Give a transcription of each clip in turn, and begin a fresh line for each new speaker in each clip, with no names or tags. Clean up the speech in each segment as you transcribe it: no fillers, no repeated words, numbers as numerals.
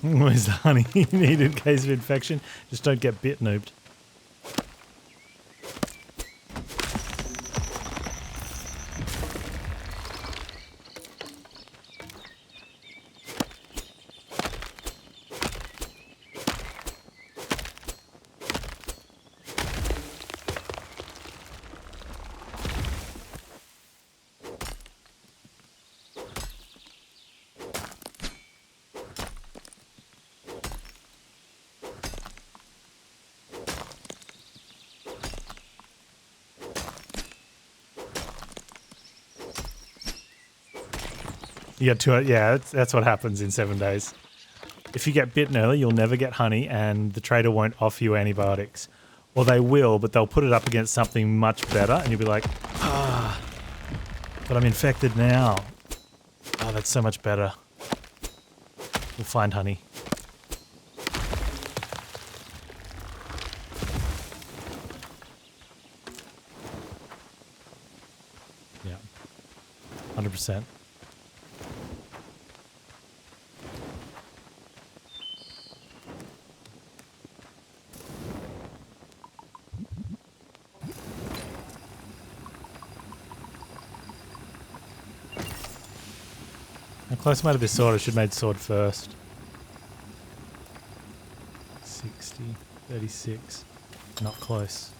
Where's the honey needed in case of infection? Just don't get bit, noobed. You get two, yeah, that's what happens in 7 days. If you get bitten early, you'll never get honey, and the trader won't offer you antibiotics. Or they will, but they'll put it up against something much better, and you'll be like, but I'm infected now. Oh, that's so much better. We'll find honey. Yeah. 100%. How close am I to this sword? I should have made sword first. 60, 36. Not close.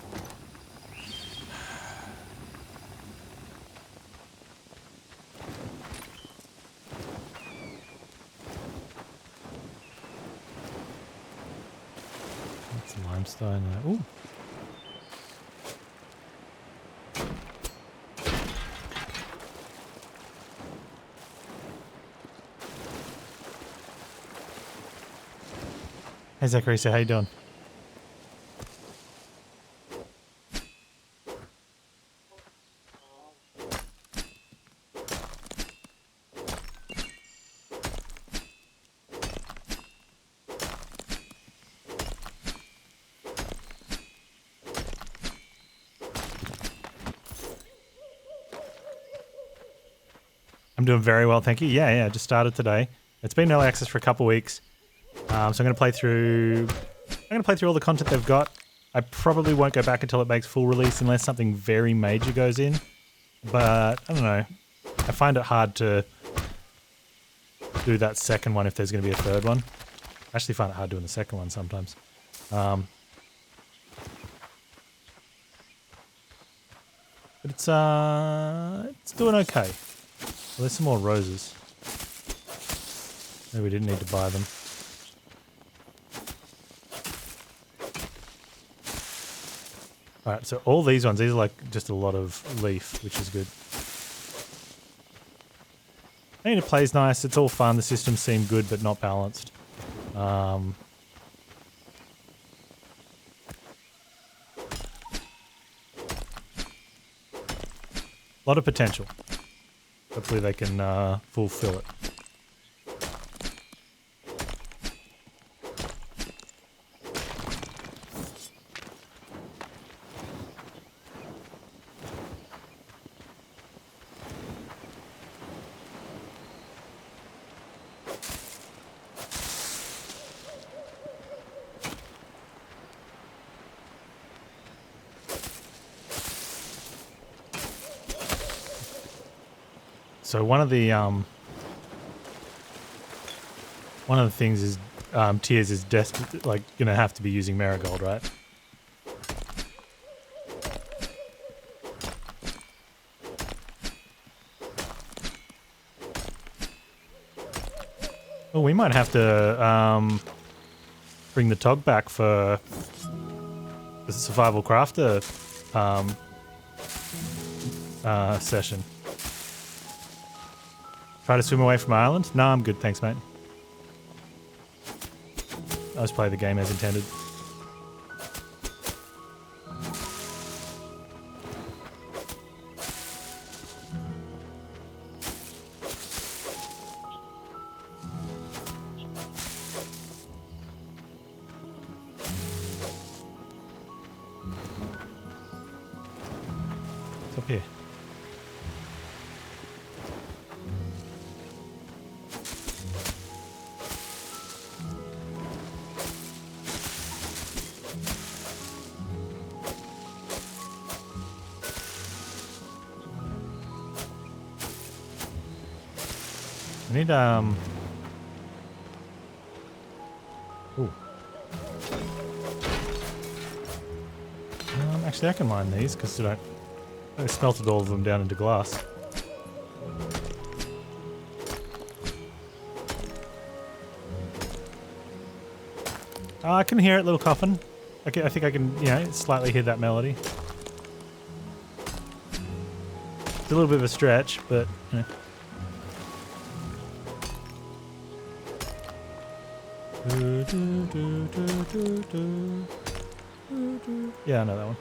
That's limestone. Ooh. Hey Zachary, so how you doing? I'm doing very well, thank you. Yeah, just started today. It's been early access for a couple of weeks. So I'm going to play through all the content they've got. I probably won't go back until it makes full release unless something very major goes in. But I don't know. I find it hard to do that second one if there's going to be a third one. I actually find it hard doing the second one sometimes. But it's doing okay. Well, there's some more roses. Maybe we didn't need to buy them. Alright, so all these ones, these are like just a lot of leaf, which is good. I mean, it plays nice, it's all fun, the systems seem good but not balanced. A lot of potential. Hopefully they can fulfill it. So one of the things is Tears is like gonna have to be using Marigold, right? Oh, we might have to bring the Tog back for the Survival Crafter session. Try to swim away from Ireland? No, I'm good, thanks, mate. I'll just play the game as intended. It's up here. I need, Ooh. Actually, I can mine these because I smelted all of them down into glass. I can hear it, little coffin. Okay, I think I can, slightly hear that melody. It's a little bit of a stretch, but, yeah, I know that one.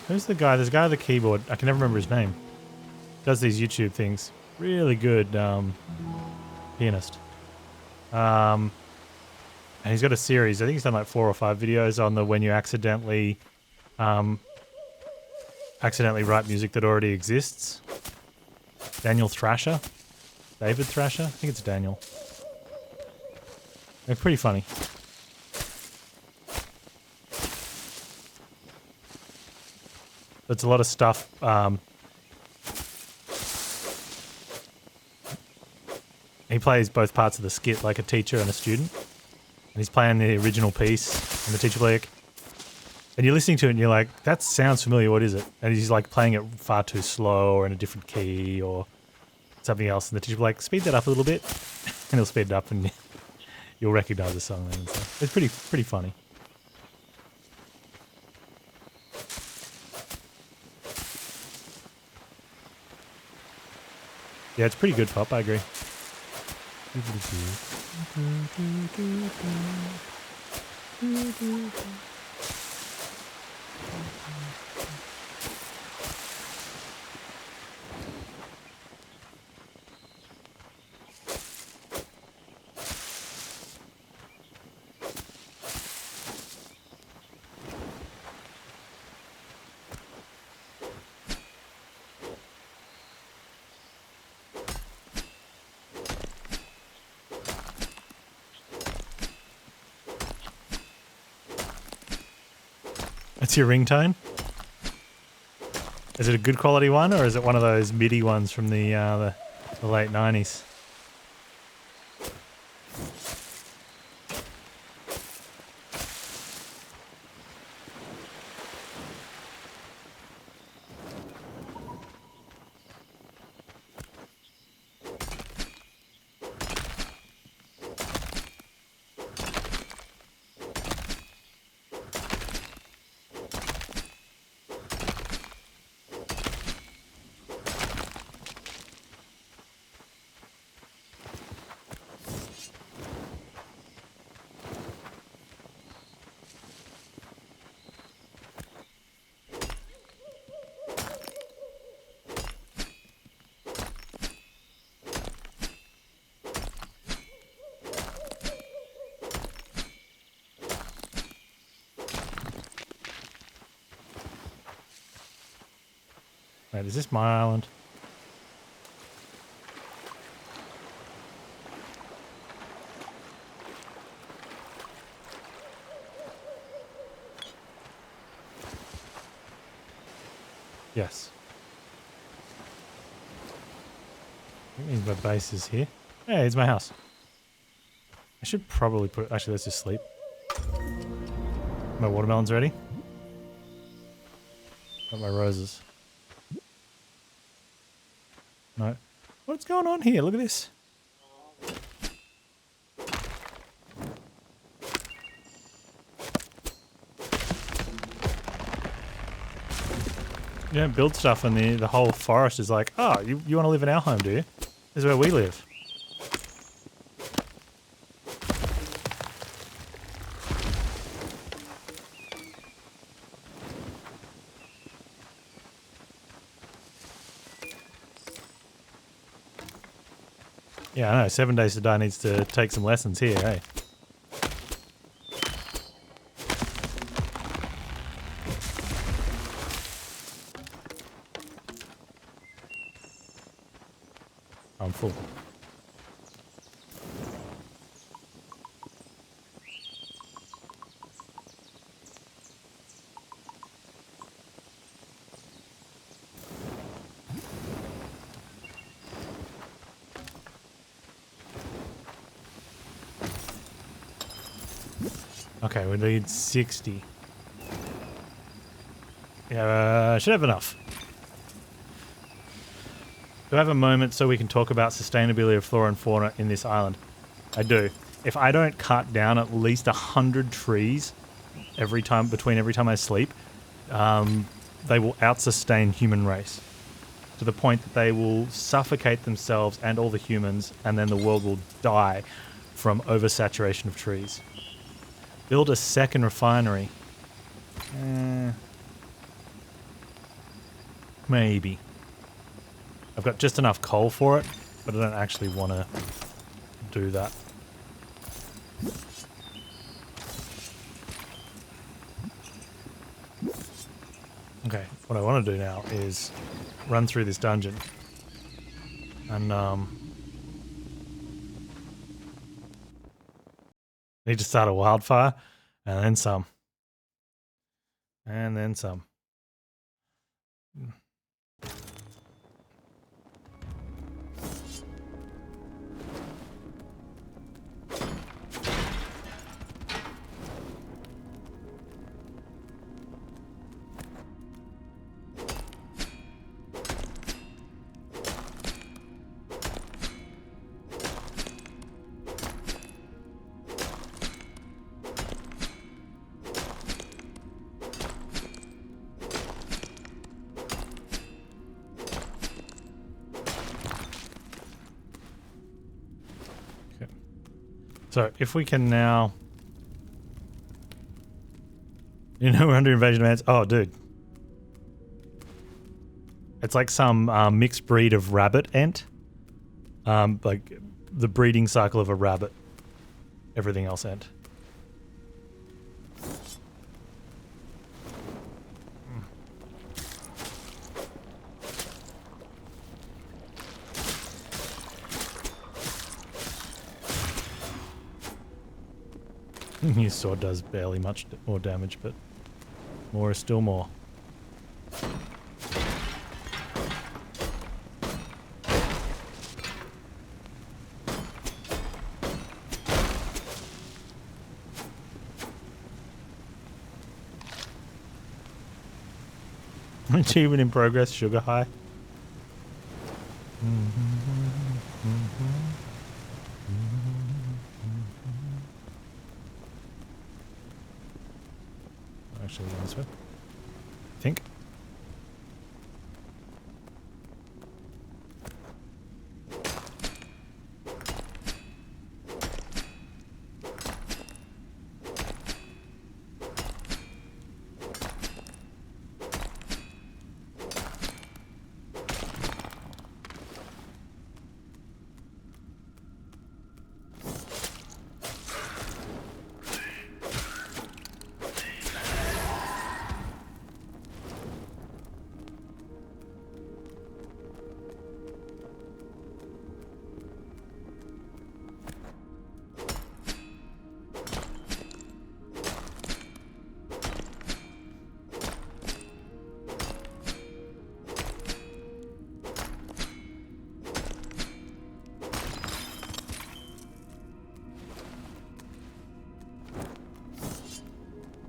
Who's the guy? There's a guy with the keyboard. I can never remember his name. Does these YouTube things. Really good pianist. And he's got a series. I think he's done like 4 or 5 videos on the when you accidentally write music that already exists. Daniel Thrasher? David Thrasher? I think it's Daniel. They're pretty funny. It's a lot of stuff. He plays both parts of the skit, like a teacher and a student. And he's playing the original piece, and the teacher like, and you're listening to it and you're like, that sounds familiar, what is it? And he's like playing it far too slow or in a different key or something else. And the teacher will like, speed that up a little bit. And he'll speed it up and you'll recognize the song then. So it's pretty funny. Yeah, it's pretty good pop, I agree. That's your ringtone? Is it a good quality one, or is it one of those MIDI ones from the late 90s? Wait, is this my island? Yes. That means my base is here. Hey, it's my house. I should probably put... Actually, let's just sleep. My watermelon's ready. Got my roses. No. What's going on here? Look at this. You don't build stuff and the whole forest is like, oh, you want to live in our home, do you? This is where we live. Yeah, I know. 7 Days to Die needs to take some lessons here, eh? I'm full. Okay, we need 60. Yeah, should have enough. Do I have a moment so we can talk about sustainability of flora and fauna in this island? I do. If I don't cut down at least 100 trees every time I sleep, they will out-sustain human race to the point that they will suffocate themselves and all the humans, and then the world will die from oversaturation of trees. Build a second refinery. Maybe. I've got just enough coal for it, but I don't actually want to do that. Okay, what I want to do now is run through this dungeon and need to start a wildfire and then some. And then some. So if we can now, we're under invasion of ants. Oh, dude, it's like some mixed breed of rabbit ant, like the breeding cycle of a rabbit. Everything else ant. Your sword does barely much more damage, but more is still more. Achievement in progress, sugar high. Actually, this way. I think.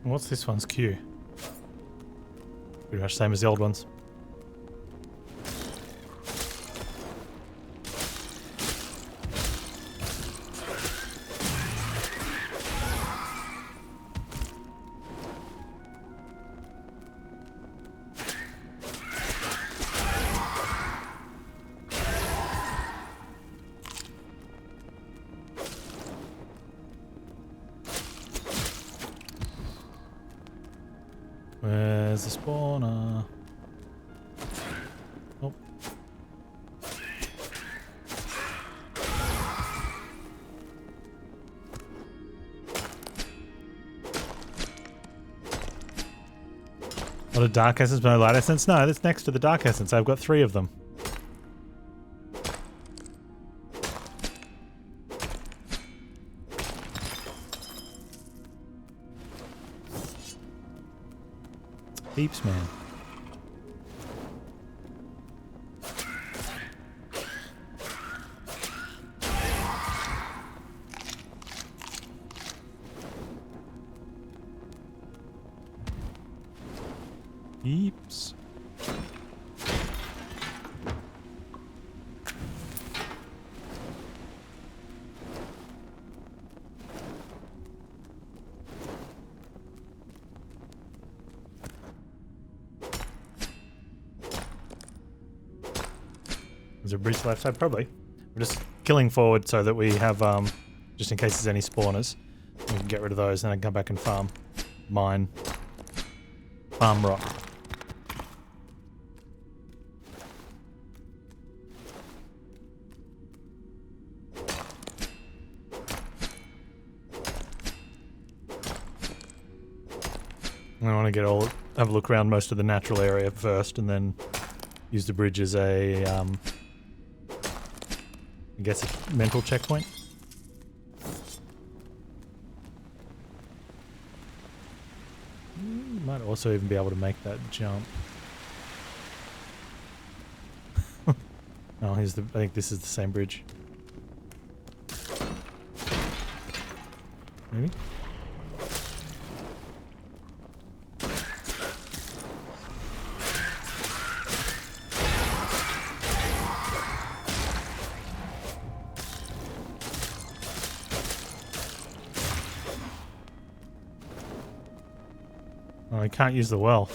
What's this one's queue? Pretty much same as the old ones. Where's the spawner? Oh. What a dark essence, but no light essence? No, that's next to the dark essence. I've got 3 of them. Heaps, man. Heaps. Is there a bridge left side? Probably. We're just killing forward so that we have, just in case there's any spawners, we can get rid of those and then come back and farm. Mine. Farm rock. I want to have a look around most of the natural area first and then use the bridge as a, I guess a mental checkpoint. Might also even be able to make that jump. Oh, I think this is the same bridge. Maybe? Oh, I can't use the well.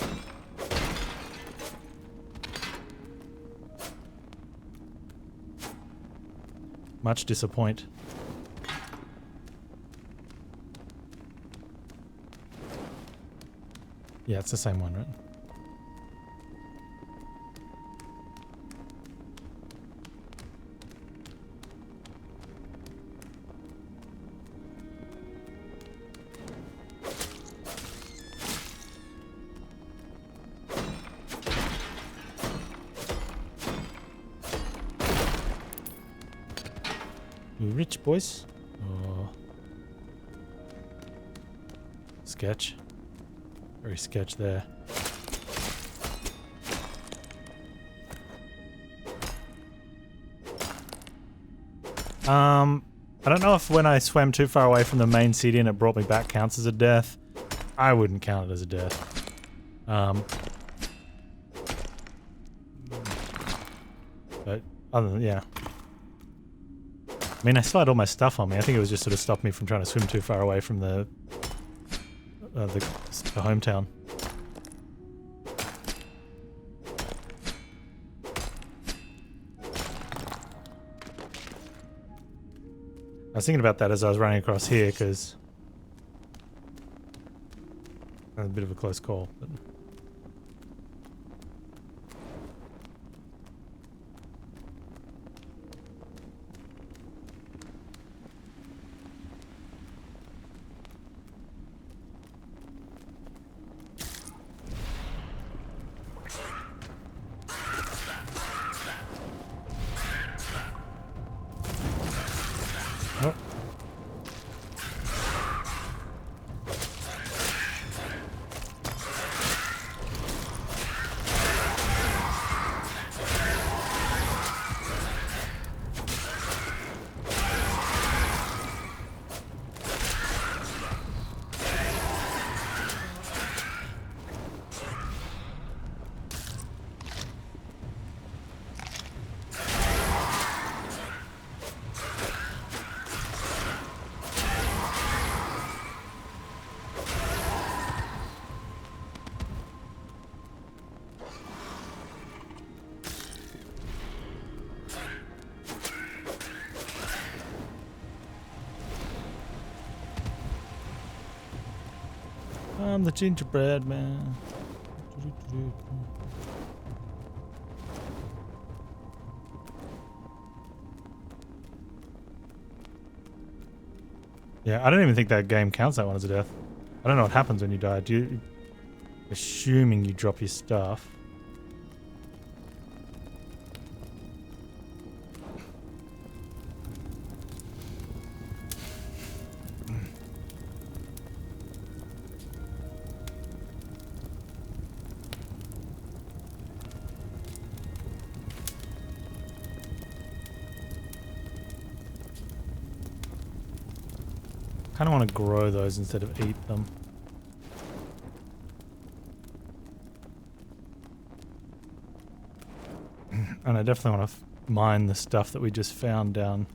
Much disappoint. Yeah, it's the same one, right? You rich boys? Oh. Sketch. Very sketch there. I don't know if when I swam too far away from the main city and it brought me back counts as a death. I wouldn't count it as a death. But other than, yeah. I mean, I still had all my stuff on me. I think it was just sort of stopped me from trying to swim too far away from the hometown. I was thinking about that as I was running across here, because a bit of a close call. But I'm the gingerbread man. Yeah, I don't even think that game counts that one as a death. I don't know what happens when you die. Assuming you drop your stuff. I kind of want to grow those instead of eat them. And I definitely want to mine the stuff that we just found down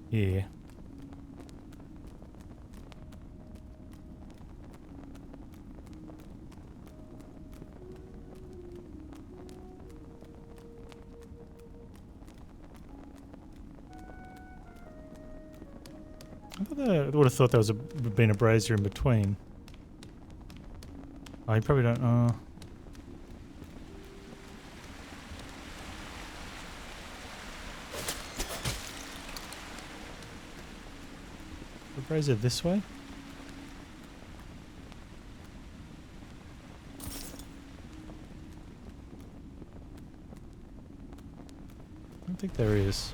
here. I would have thought there was been a brazier in between. Oh, you probably don't know. The brazier this way? I don't think there is.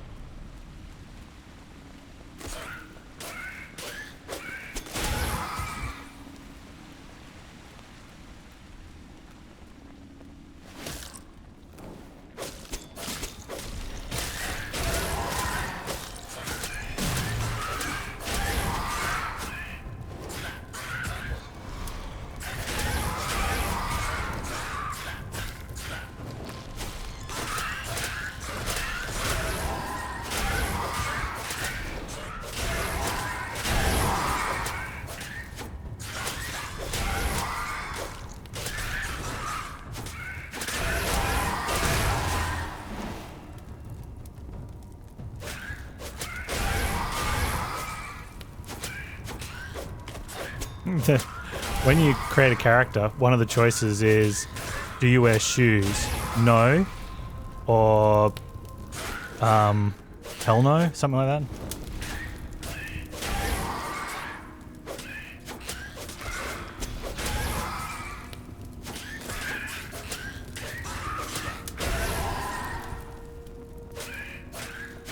When you create a character, one of the choices is, do you wear shoes? No. Or, hell no? Something like that.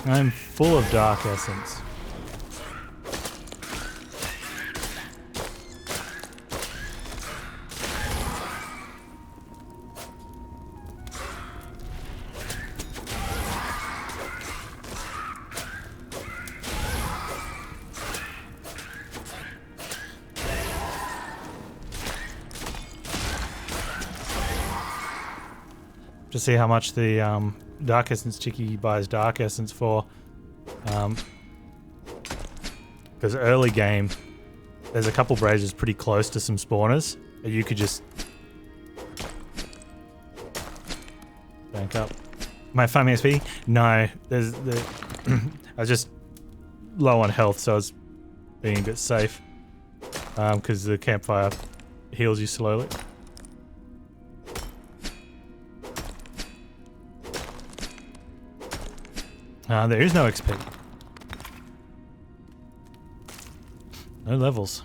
I'm full of dark essence. To see how much the Dark Essence Chicky buys Dark Essence for. Because early game, there's a couple braziers pretty close to some spawners, and you could just bank up. Am I farming XP? No, there's the. I was just low on health, so I was being a bit safe. Because the campfire heals you slowly. There is no XP. No levels.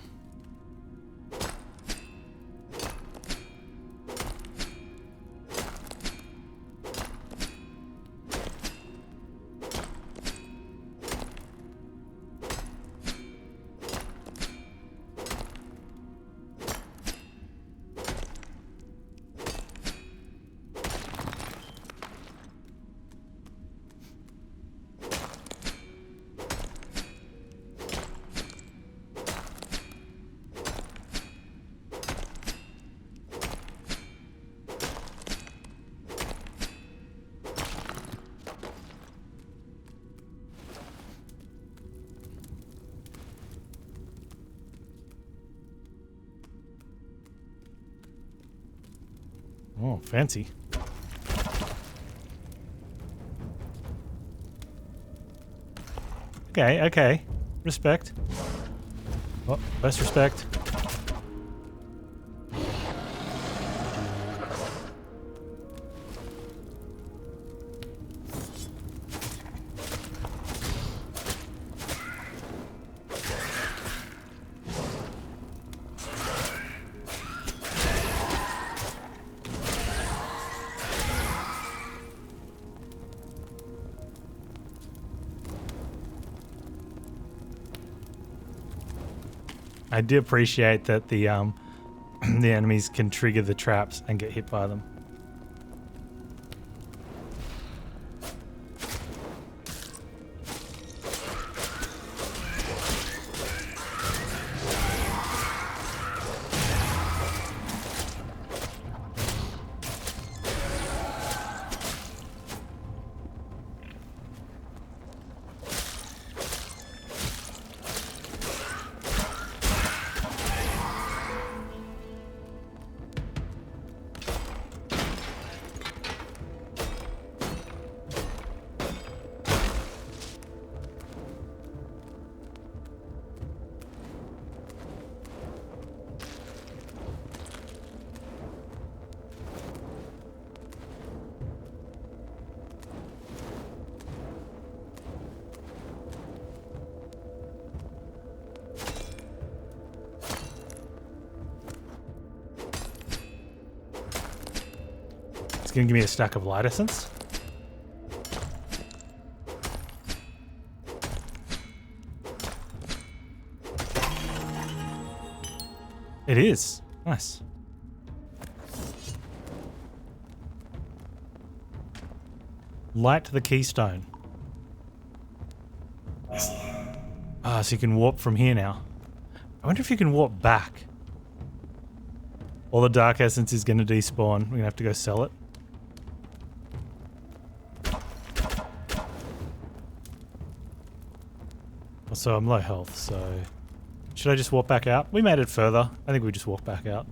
Oh, fancy. Okay, okay. Respect. Oh, less respect. I do appreciate that the the enemies can trigger the traps and get hit by them. It's going to give me a stack of light essence. It is. Nice. Light the keystone. Ah, so you can warp from here now. I wonder if you can warp back. All the dark essence is going to despawn. We're going to have to go sell it. Also, I'm low health, so... Should I just walk back out? We made it further. I think we just walk back out.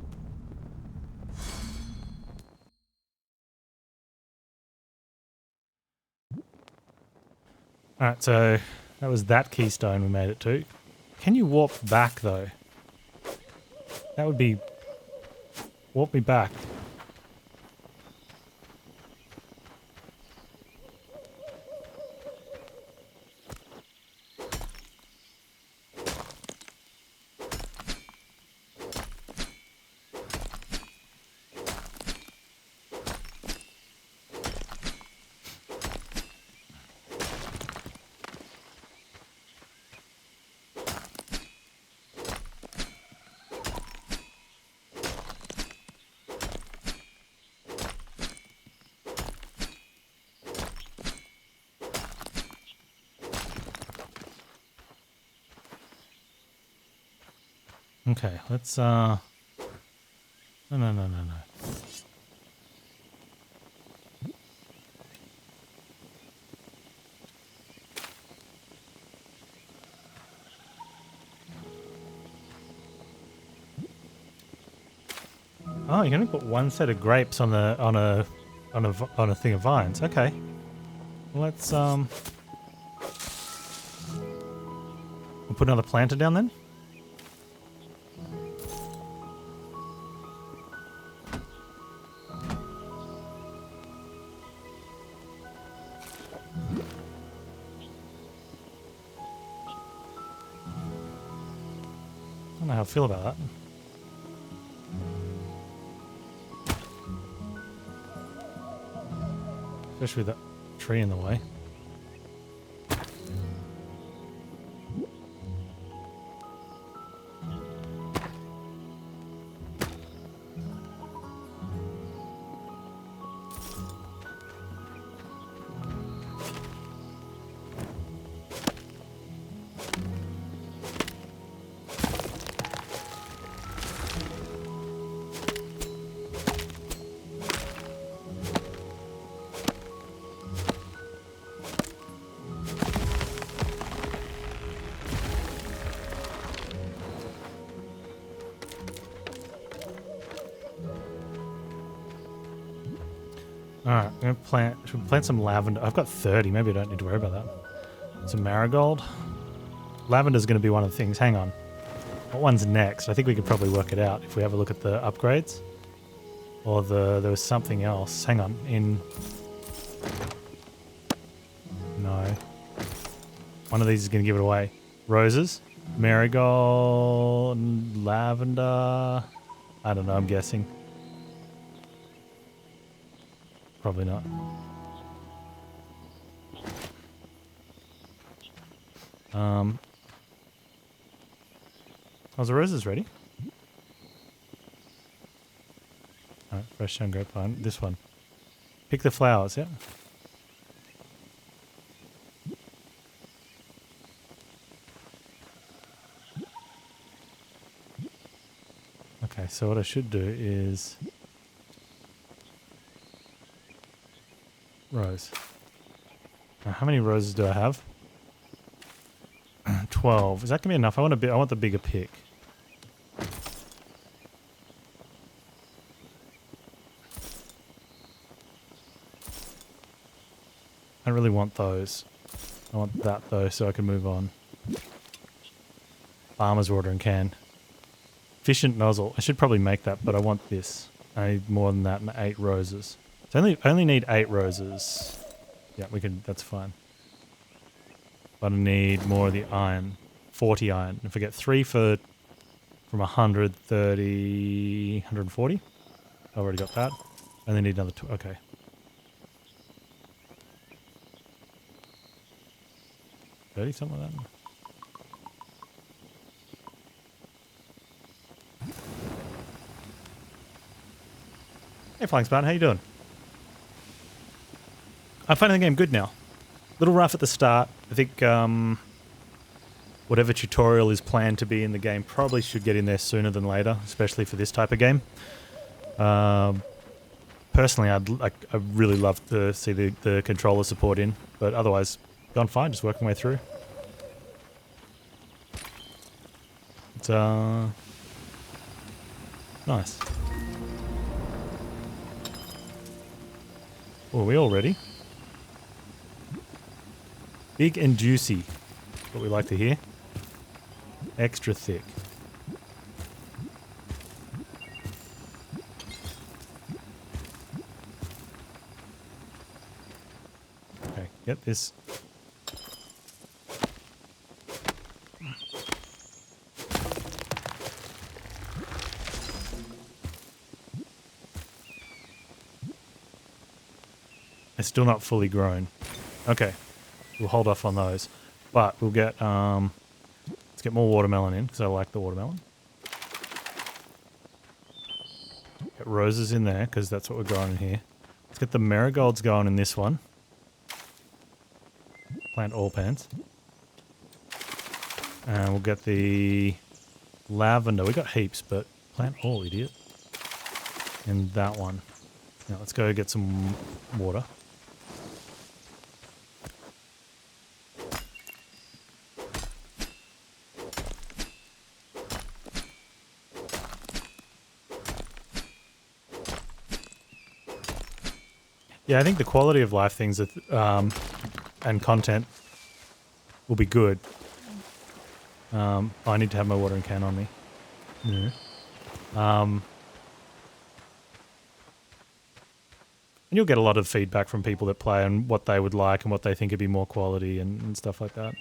Alright, so that was that keystone we made it to. Can you warp back, though? That would be... Warp me back. Okay, let's, No. Oh, you can only put one set of grapes on a thing of vines. Okay. Let's we'll put another planter down then. I don't know how I feel about that. Especially with that tree in the way. Alright, I'm gonna should we plant some lavender? I've got 30, maybe I don't need to worry about that. Some marigold. Lavender's gonna be one of the things. Hang on. What one's next? I think we could probably work it out if we have a look at the upgrades. Or there was something else. Hang on, no. One of these is gonna give it away. Roses, marigold, lavender. I don't know, I'm guessing. Probably not. Oh, the roses ready? Alright, fresh young grapevine. This one. Pick the flowers, yeah? Okay, so what I should do is... Rose. Now, how many roses do I have? 12. Is that gonna be enough? I want the bigger pick. I don't really want those. I want that though, so I can move on. Farmer's watering can. Efficient nozzle. I should probably make that, but I want this. I need more than that and 8 roses. So only need 8 roses. Yeah, we can. That's fine. But I need more of the iron. 40 iron. If I get 3 from 130, 140. I already got that. I only need another 2. Okay. 30, something like that. Hey, Flying Spartan, how you doing? I'm finding the game good now. Little rough at the start. I think whatever tutorial is planned to be in the game probably should get in there sooner than later, especially for this type of game. Personally, I really love to see the controller support in, but otherwise, gone fine, just working my way through. It's nice. Oh, are we all ready? Big and juicy. What we like to hear. Extra thick. Okay, get this. It's still not fully grown. Okay, we'll hold off on those. But we'll get, let's get more watermelon in, because I like the watermelon. Get roses in there, because that's what we're growing in here. Let's get the marigolds going in this one. Plant all Panz. And we'll get the lavender. We got heaps, but plant all, idiot. And that one. Now let's go get some water. Yeah, I think the quality of life things and content will be good. I need to have my watering can on me. Yeah. And you'll get a lot of feedback from people that play and what they would like and what they think would be more quality and stuff like that.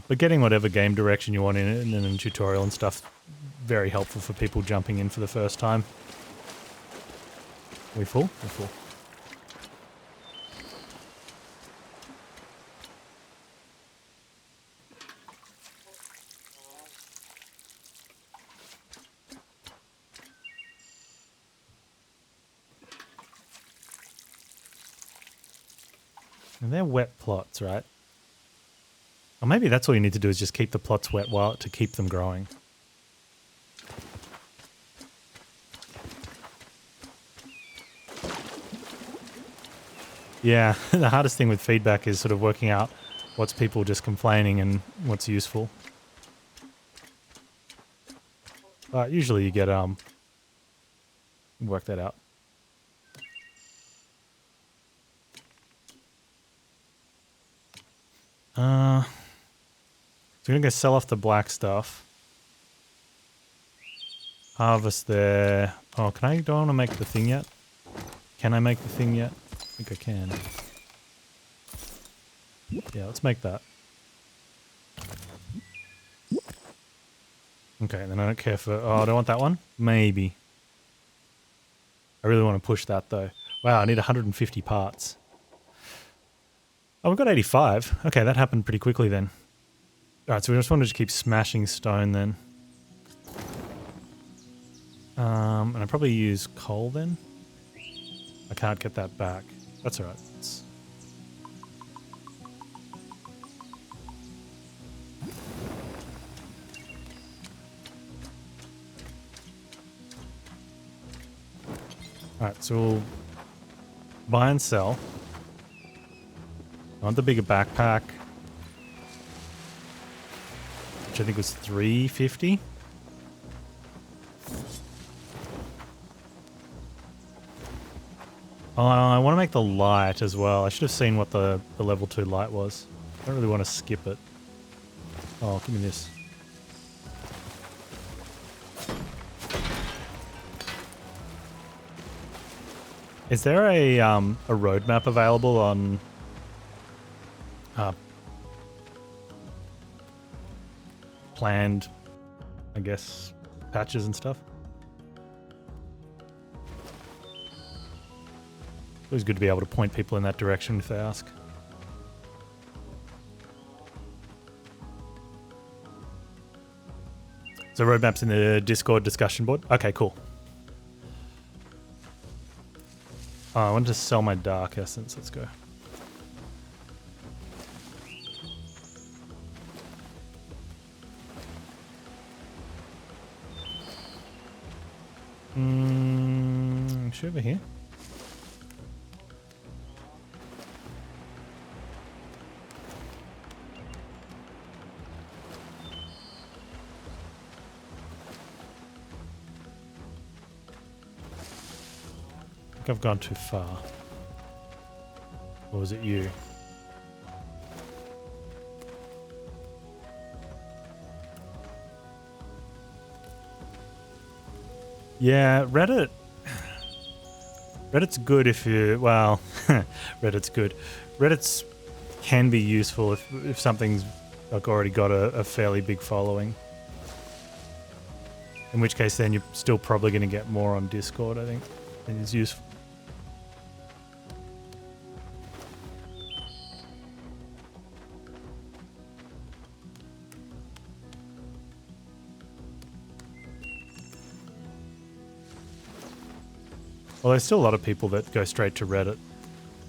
But getting whatever game direction you want in it and then a tutorial and stuff, very helpful for people jumping in for the first time. We full? We're full. And they're wet plots, right? Or maybe that's all you need to do is just keep the plots wet to keep them growing. Yeah, the hardest thing with feedback is sort of working out what's people just complaining and what's useful. But usually you get work that out. So we're going to go sell off the black stuff. Harvest there. Oh, don't I want to make the thing yet? Can I make the thing yet? I think I can. Yeah, let's make that. Okay, then I don't care for... Oh, I don't want that one? Maybe. I really want to push that though. Wow, I need 150 parts. Oh, we've got 85. Okay, that happened pretty quickly then. Alright, so we just wanted to keep smashing stone then. And I probably use coal then. I can't get that back. That's alright. Alright, so we'll buy and sell. I want the bigger backpack, which I think was 350. Oh, I want to make the light as well. I should have seen what the level 2 light was. I don't really want to skip it. Oh, give me this. Is there a roadmap available on planned, I guess, patches and stuff? always good to be able to point people in that direction if they ask. So roadmaps in the Discord discussion board. Okay, cool. Oh, I wanted to sell my dark essence. Let's go. Is she over here? I think I've gone too far. Or was it you? Yeah, Reddit. Reddit's good if you, well, Reddit's good. Reddit's can be useful if something's like already got a fairly big following. In which case then you're still probably going to get more on Discord, I think, and it's useful. Well, there's still a lot of people that go straight to Reddit,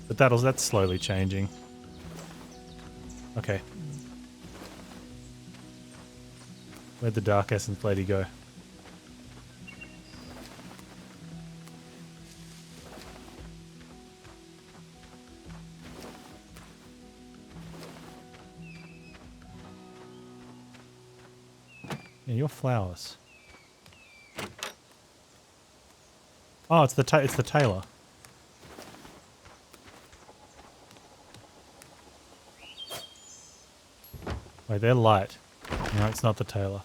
but that's slowly changing. Okay. Where'd the Dark Essence lady go? Yeah, your flowers. Oh, it's the tailor. Wait, they're light. No, it's not the tailor.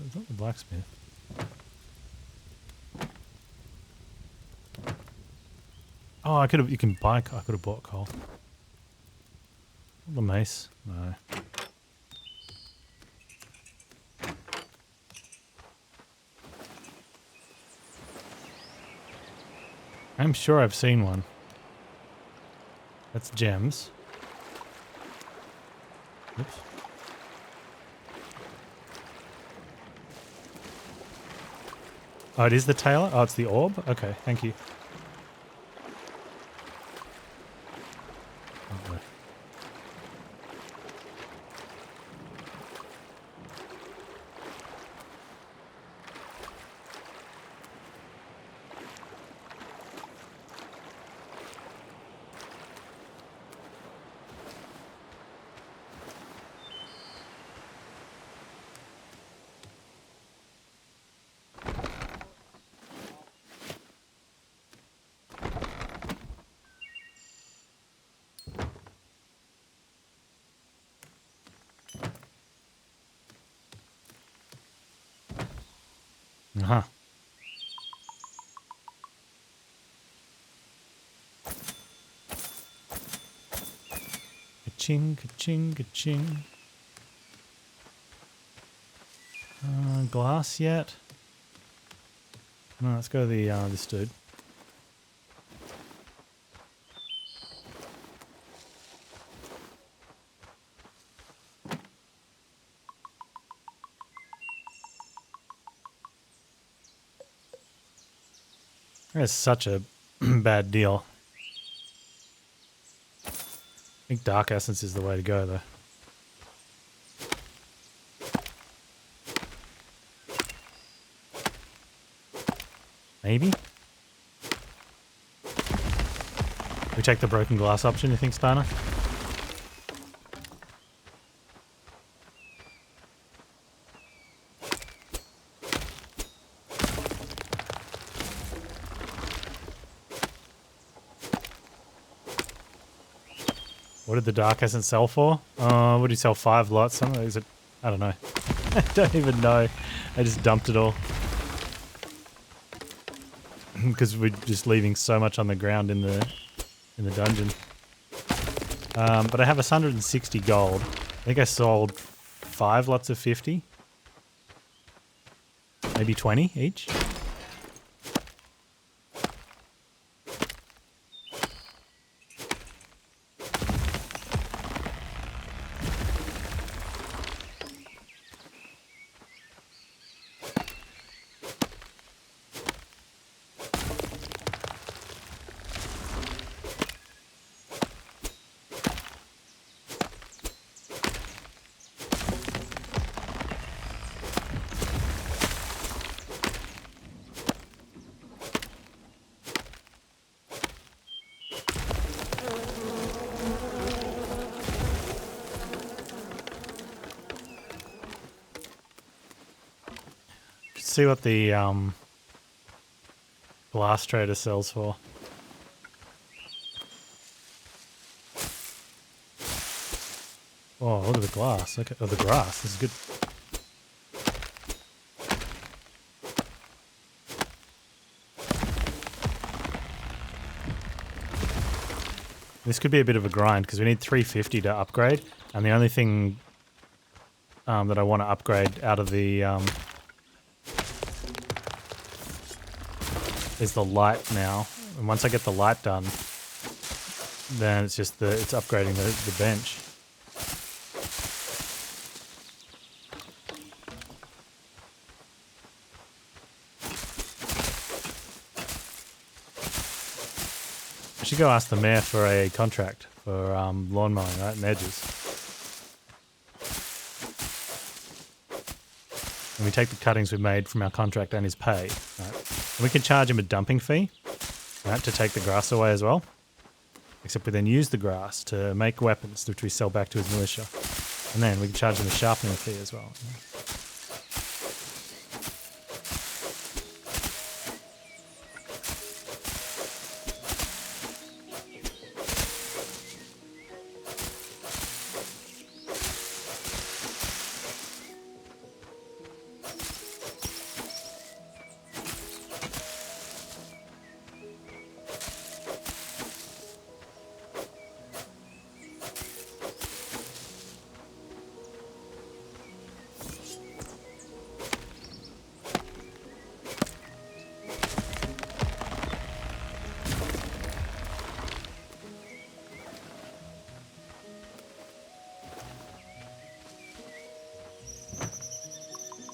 It's not the blacksmith. Oh, you can buy, I could have bought coal. The mace? No. I'm sure I've seen one. That's gems. Oops. Oh, it is the tailor? Oh, it's the orb? Okay, thank you. Uh-huh. Ka-ching, ka-ching, ka-ching. Glass yet? No, let's go to the this dude. That's such a bad deal. I think Dark Essence is the way to go, though. Maybe? We take the broken glass option, you think, Steiner? What did the Dark Essence sell for? What did he sell? 5 lots? Something? Is it? I don't know. I don't even know. I just dumped it all. Because we're just leaving so much on the ground in the dungeon. But I have 160 gold. I think I sold 5 lots of 50. Maybe 20 each. See what the glass trader sells for. Oh, look at the glass. Okay, oh, the grass. This is good. This could be a bit of a grind because we need 350 to upgrade, and the only thing that I want to upgrade out of the is the light now. And once I get the light done, then it's just it's upgrading the bench. I should go ask the mayor for a contract for lawn mowing, right, and edges. And we take the cuttings we've made from our contract and his pay, right? And we can charge him a dumping fee, right, to take the grass away as well. Except we then use the grass to make weapons, which we sell back to his militia. And then we can charge him a sharpening fee as well.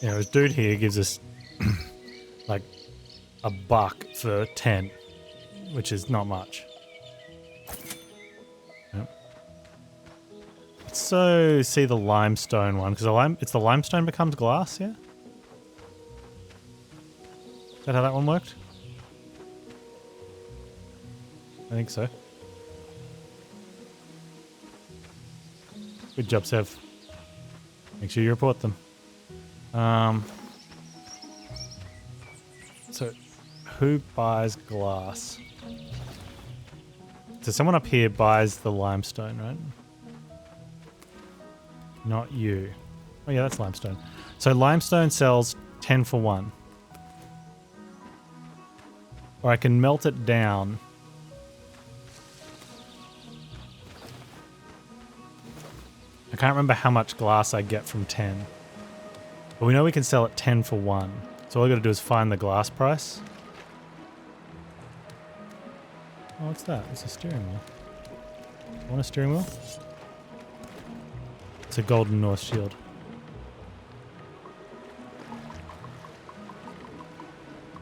You know, this dude here gives us like $1 for 10, which is not much. Yep. Let's so see the limestone one, because it's the limestone becomes glass, yeah? Is that how that one worked? I think so. Good job, Sev. Make sure you report them. So, who buys glass? So someone up here buys the limestone, right? Not you. Oh yeah, that's limestone. So limestone sells 10 for 1. Or I can melt it down. I can't remember how much glass I get from 10. But we know we can sell it 10 for 1. So all I got to do is find the glass price. Oh, what's that? It's a steering wheel. Want a steering wheel? It's a Golden North shield. I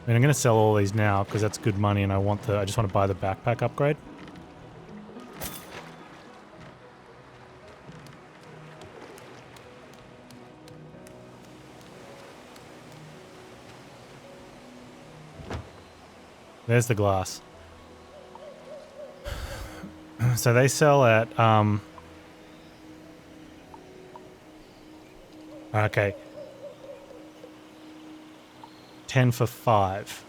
mean, I'm going to sell all these now because that's good money, and I just want to buy the backpack upgrade. There's the glass. So they sell at okay, 10 for 5.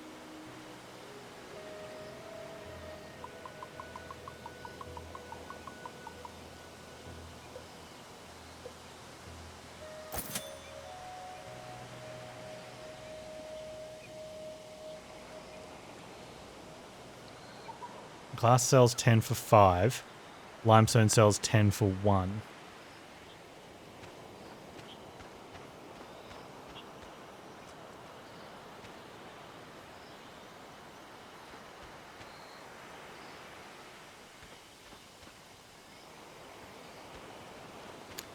Glass sells 10 for 5. Limestone sells 10 for 1.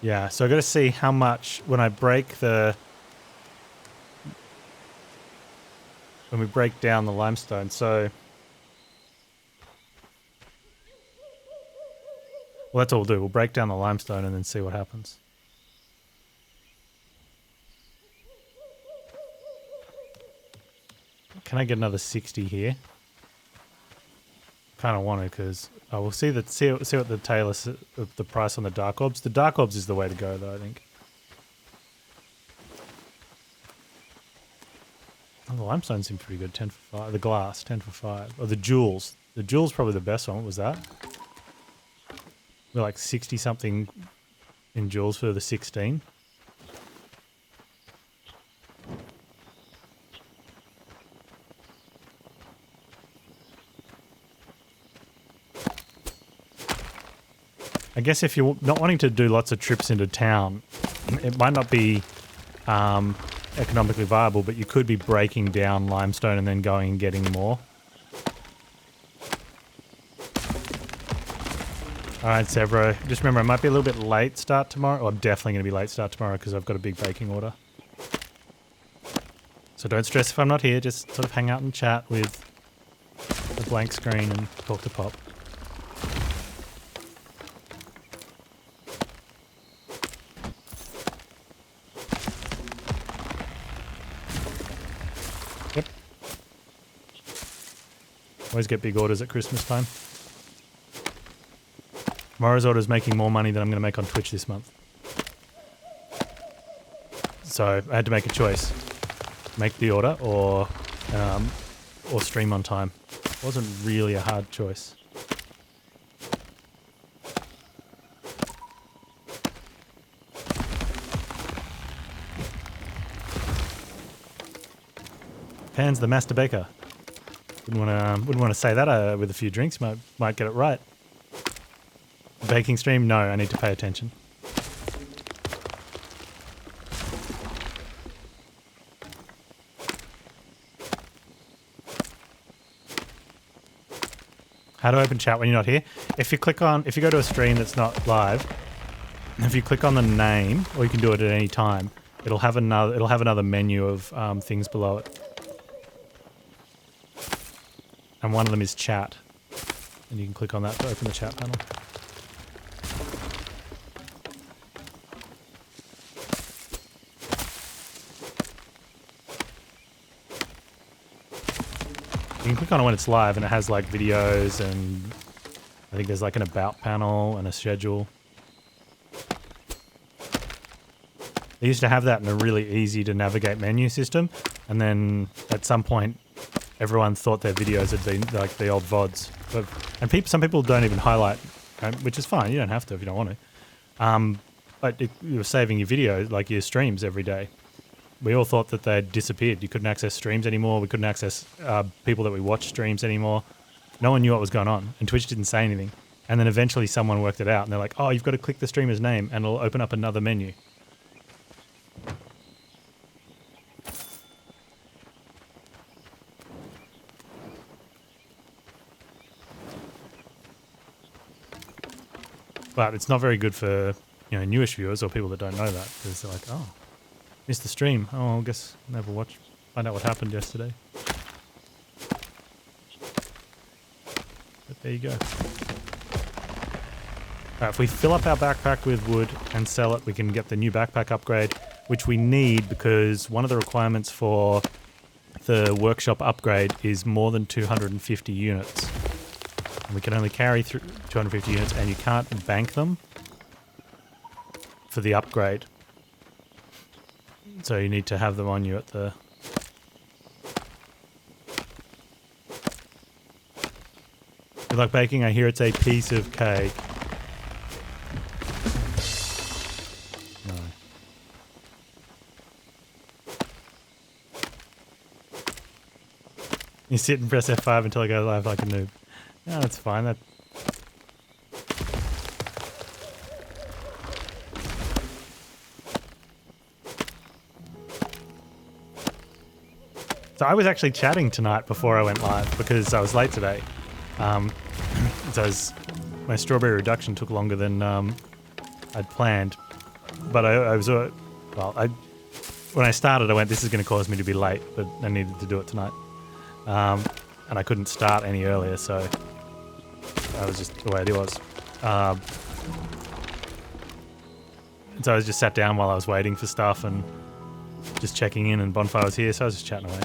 Yeah, so I got to see how much when I break the... When we break down the limestone, so... Well, that's all we'll do. We'll break down the limestone and then see what happens. Can I get another 60 here? Kind of want to, because we'll see what the tailor the price on the dark orbs. The dark orbs is the way to go, though. I think. Oh, the limestone seemed pretty good. 10 for 5. The glass 10 for 5. Oh, the jewels. The jewels probably the best one. What was that? We're like 60 something in jewels for the 16. I guess if you're not wanting to do lots of trips into town, it might not be economically viable, but you could be breaking down limestone and then going and getting more. Alright, Severo. Just remember, I might be a little bit late start tomorrow. Or I'm definitely going to be late start tomorrow because I've got a big baking order. So don't stress if I'm not here. Just sort of hang out and chat with a blank screen and talk to Pop. Yep. Always get big orders at Christmas time. Tomorrow's order is making more money than I'm going to make on Twitch this month. So I had to make a choice. Make the order or stream on time. It wasn't really a hard choice. Panz the master baker. Wouldn't want to say that with a few drinks. Might get it right. Baking stream? No, I need to pay attention. How to open chat when you're not here? If you go to a stream that's not live, if you click on the name, or you can do it at any time, it'll have another menu of things below it. And one of them is chat. And you can click on that to open the chat panel. You can click on it when it's live and it has like videos and I think there's like an about panel and a schedule. They used to have that in a really easy to navigate menu system, and then at some point everyone thought their videos had been like the old VODs. And some people don't even highlight, which is fine, you don't have to if you don't want to. But you're saving your video, like your streams every day. We all thought that they'd disappeared. You couldn't access streams anymore. We couldn't access people that we watch streams anymore. No one knew what was going on, and Twitch didn't say anything. And then eventually someone worked it out, and they're like, oh, you've got to click the streamer's name, and it'll open up another menu. But it's not very good for newish viewers or people that don't know that, because they're like, oh, missed the stream. Oh, I guess I'll never find out what happened yesterday. But there you go. If we fill up our backpack with wood and sell it, we can get the new backpack upgrade, which we need because one of the requirements for the workshop upgrade is more than 250 units. And we can only carry through 250 units, and you can't bank them for the upgrade. So you need to have them on you at the... Good luck baking. I hear it's a piece of cake. No. You sit and press F5 until I go live like a noob. No, that's fine. So I was actually chatting tonight before I went live because I was late today. My strawberry reduction took longer than I'd planned. But when I started, I went, this is going to cause me to be late, but I needed to do it tonight. And I couldn't start any earlier, so that was just the way it was. So I was just sat down while I was waiting for stuff and just checking in, and Bonfire was here, so I was just chatting away.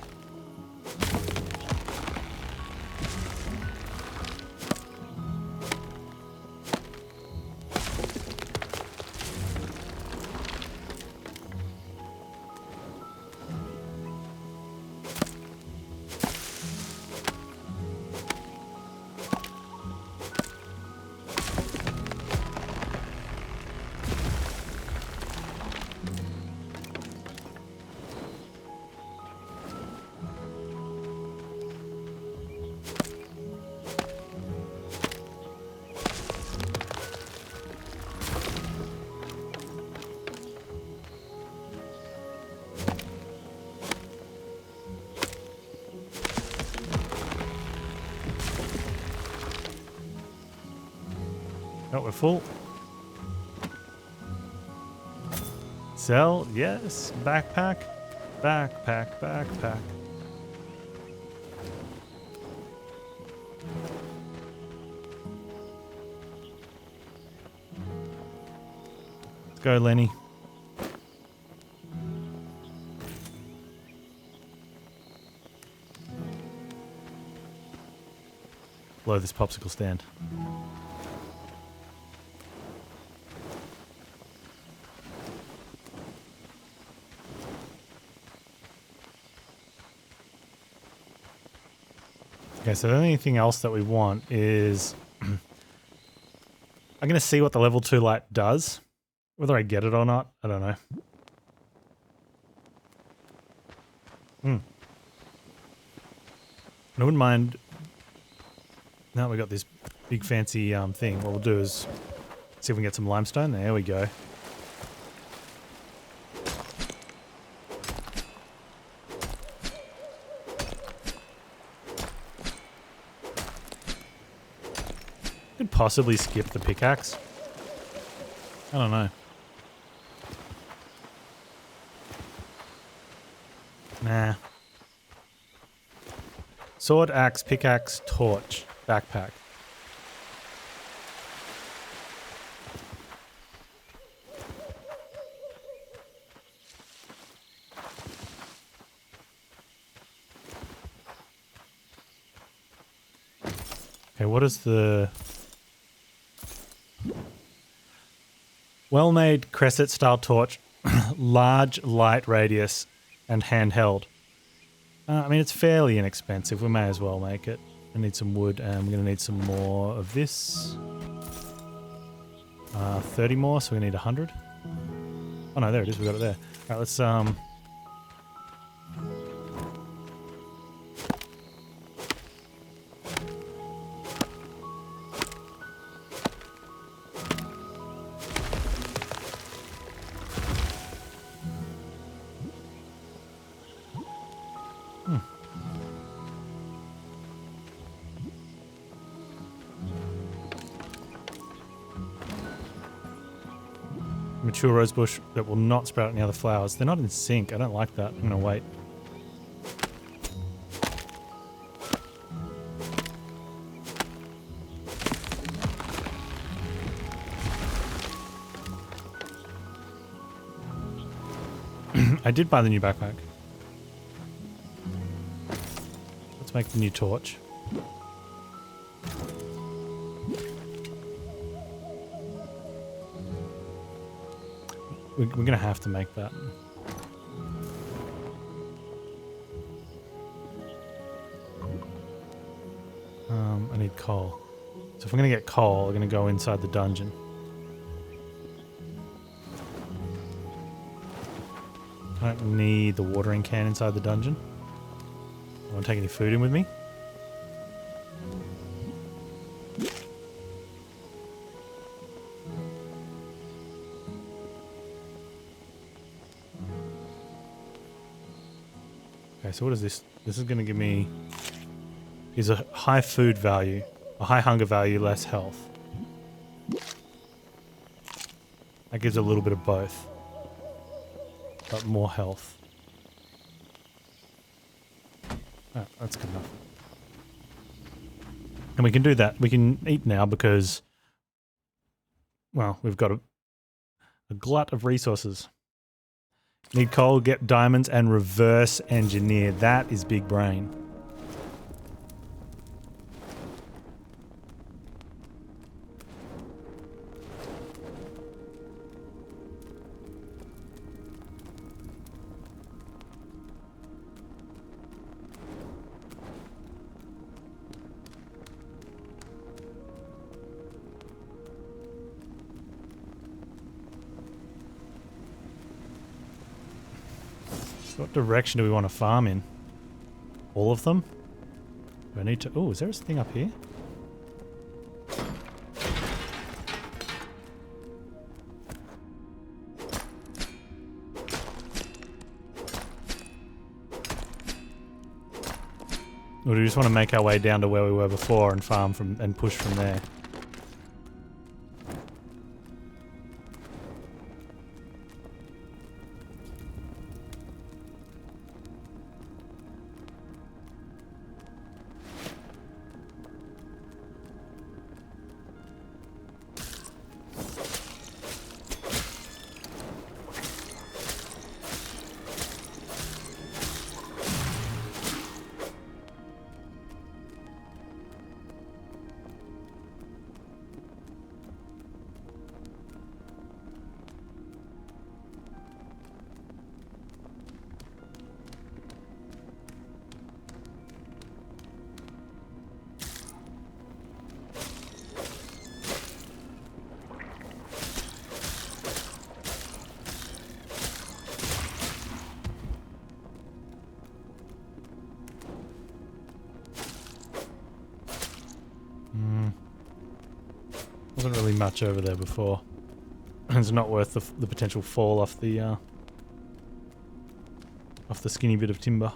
Oh, we're full. Sell, yes. Backpack. Backpack, backpack. Let's go, Lenny. Blow this popsicle stand. Okay, so the only thing else that we want is... I'm going to see what the level 2 light does. Whether I get it or not, I don't know. I wouldn't mind... Now we got this big fancy thing. What we'll do is see if we can get some limestone. There we go. Could possibly skip the pickaxe. I don't know. Nah. Sword, axe, pickaxe, torch, backpack. Okay, what is the... Well-made crescent-style torch, large light radius, and handheld. I mean, it's fairly inexpensive. We may as well make it. I need some wood, and we're going to need some more of this. 30 more, so we need 100. Oh no, there it is. We got it there. All right, let's mature rosebush that will not sprout any other flowers. They're not in sync. I don't like that. I'm gonna wait. I did buy the new backpack. Let's make the new torch. We're going to have to make that. I need coal. So if we're going to get coal, we're going to go inside the dungeon. I don't need the watering can inside the dungeon. I don't take any food in with me. Okay, so what is this? This is going to give me... is a high food value. A high hunger value, less health. That gives a little bit of both. But more health. Oh, that's good enough. And we can do that. We can eat now because... well, we've got a glut of resources. Need coal, get diamonds, and reverse engineer. That is big brain. What direction do we want to farm in? All of them? Do I need to... oh, is there a thing up here? Or do we just want to make our way down to where we were before and farm from and push from there? Wasn't really much over there before. It's not worth the potential fall off the skinny bit of timber.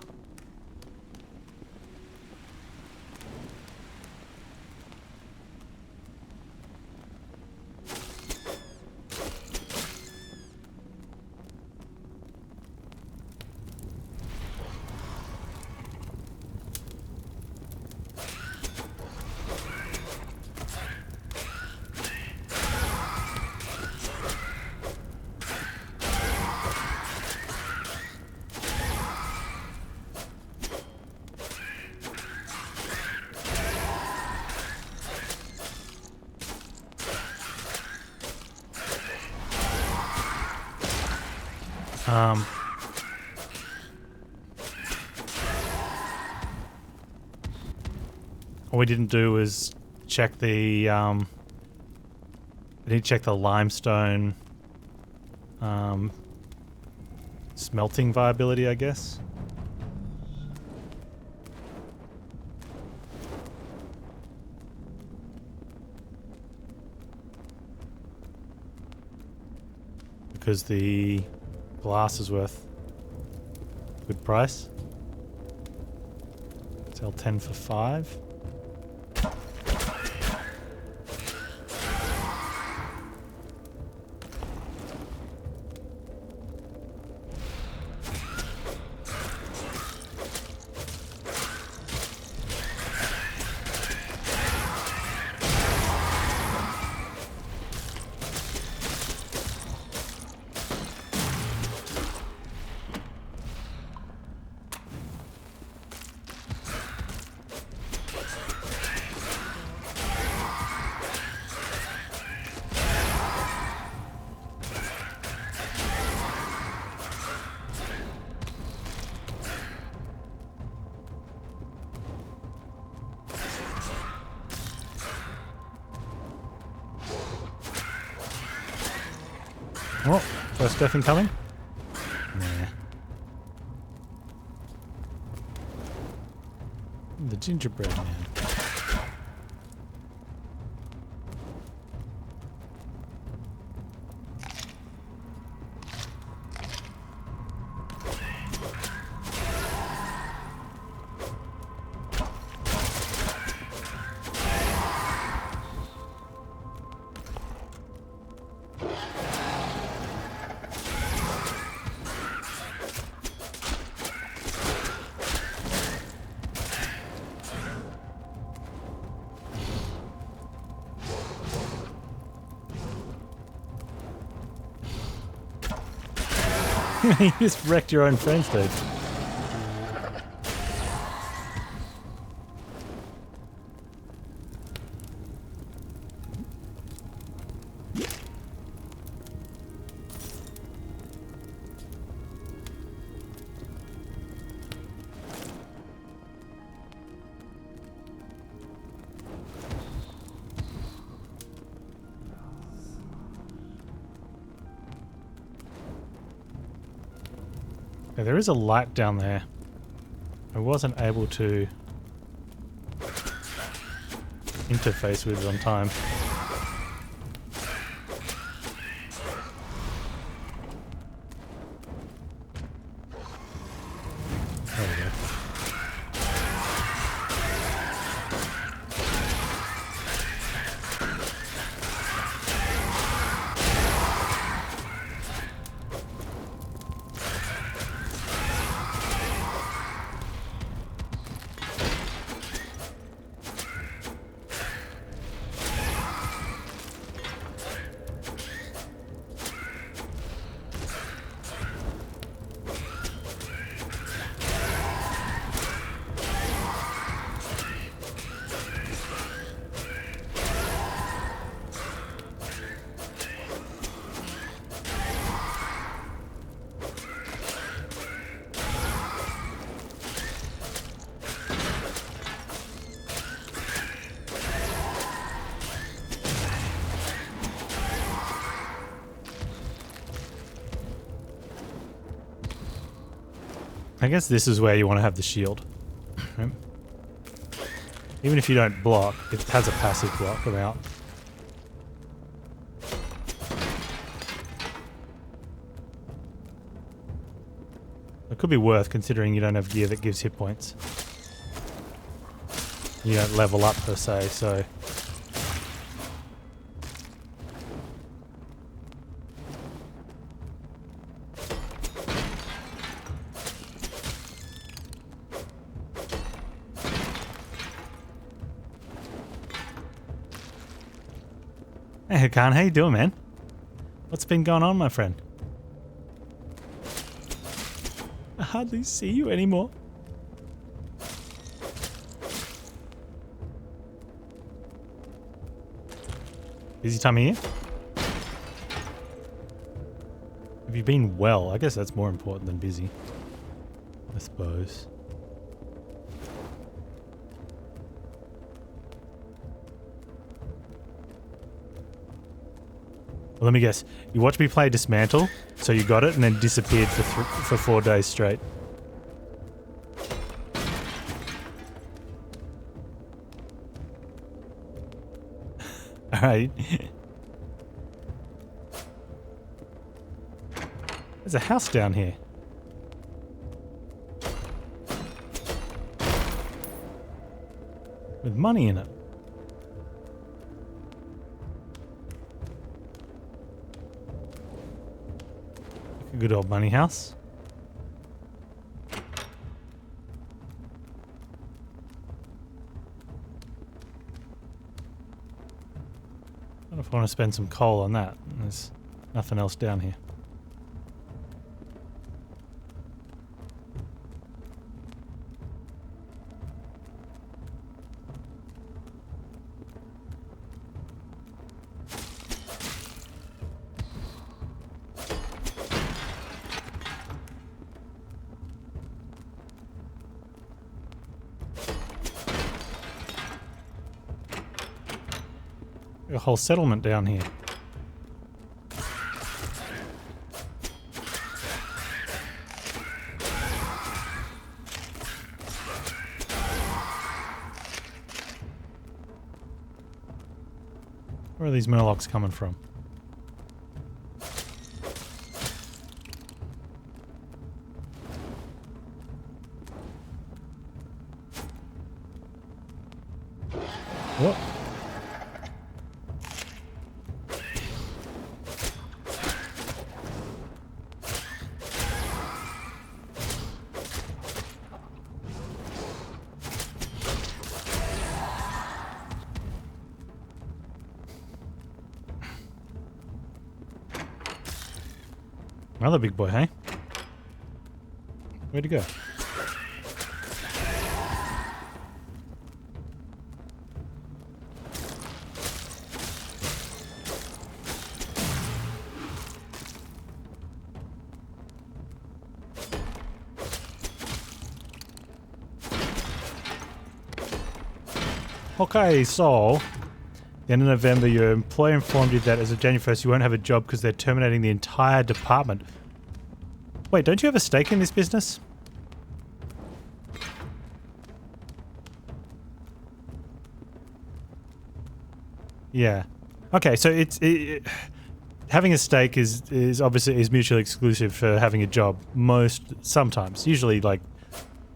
What we didn't do was check the, I didn't check the limestone, smelting viability, I guess. Because the glass is worth a good price. Sell 10 for 5. Oh, first death incoming? Nah. The gingerbread man. You just wrecked your own friends, dude. Okay, there is a light down there. I wasn't able to interface with it on time. There we go. I guess this is where you want to have the shield. Right? Even if you don't block, it has a passive block about. It could be worth considering you don't have gear that gives hit points. You don't level up per se, so... Hey Hakan, how you doing, man? What's been going on, my friend? I hardly see you anymore. Busy time of year? Have you been well? I guess that's more important than busy. I suppose. Well, let me guess. You watched me play Dismantle, so you got it, and then disappeared for 4 days straight. Alright. There's a house down here. With money in it. A good old money house. I don't know if I want to spend some coal on that. There's nothing else down here. A whole settlement down here. Where are these murlocs coming from? What? Another big boy, hey? Where'd he go? Okay, so the end of November, your employer informed you that as of January 1st, you won't have a job because they're terminating the entire department. Wait, don't you have a stake in this business? Yeah. Okay, so having a stake is obviously is mutually exclusive for having a job. Sometimes, usually, like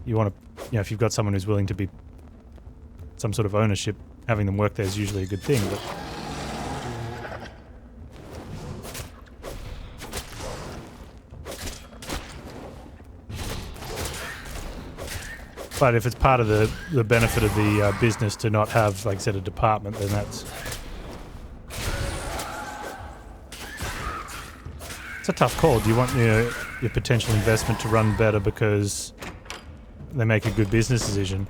you want to, if you've got someone who's willing to be some sort of ownership, having them work there is usually a good thing. But if it's part of the benefit of the business to not have, like I said, a department, then that's... It's a tough call. Do you want your potential investment to run better because they make a good business decision?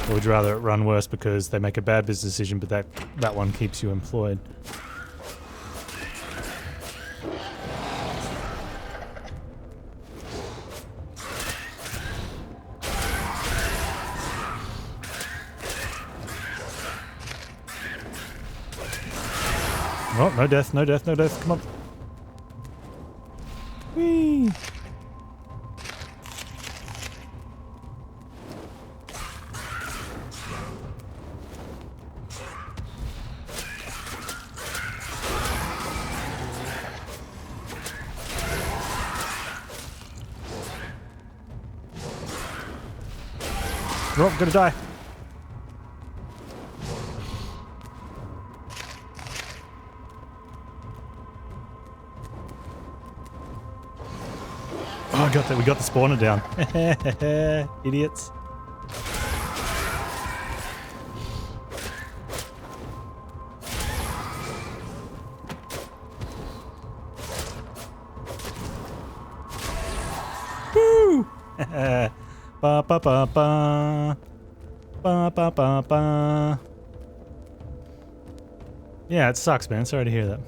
Or would you rather it run worse because they make a bad business decision, but that one keeps you employed? Oh, no death, no death, no death. Come on. Whee! Oh, I'm gonna die. Oh, I got that. We got the spawner down. Idiots. Woo! Ba ba ba ba. Ba ba ba ba. Yeah, it sucks, man. Sorry to hear that.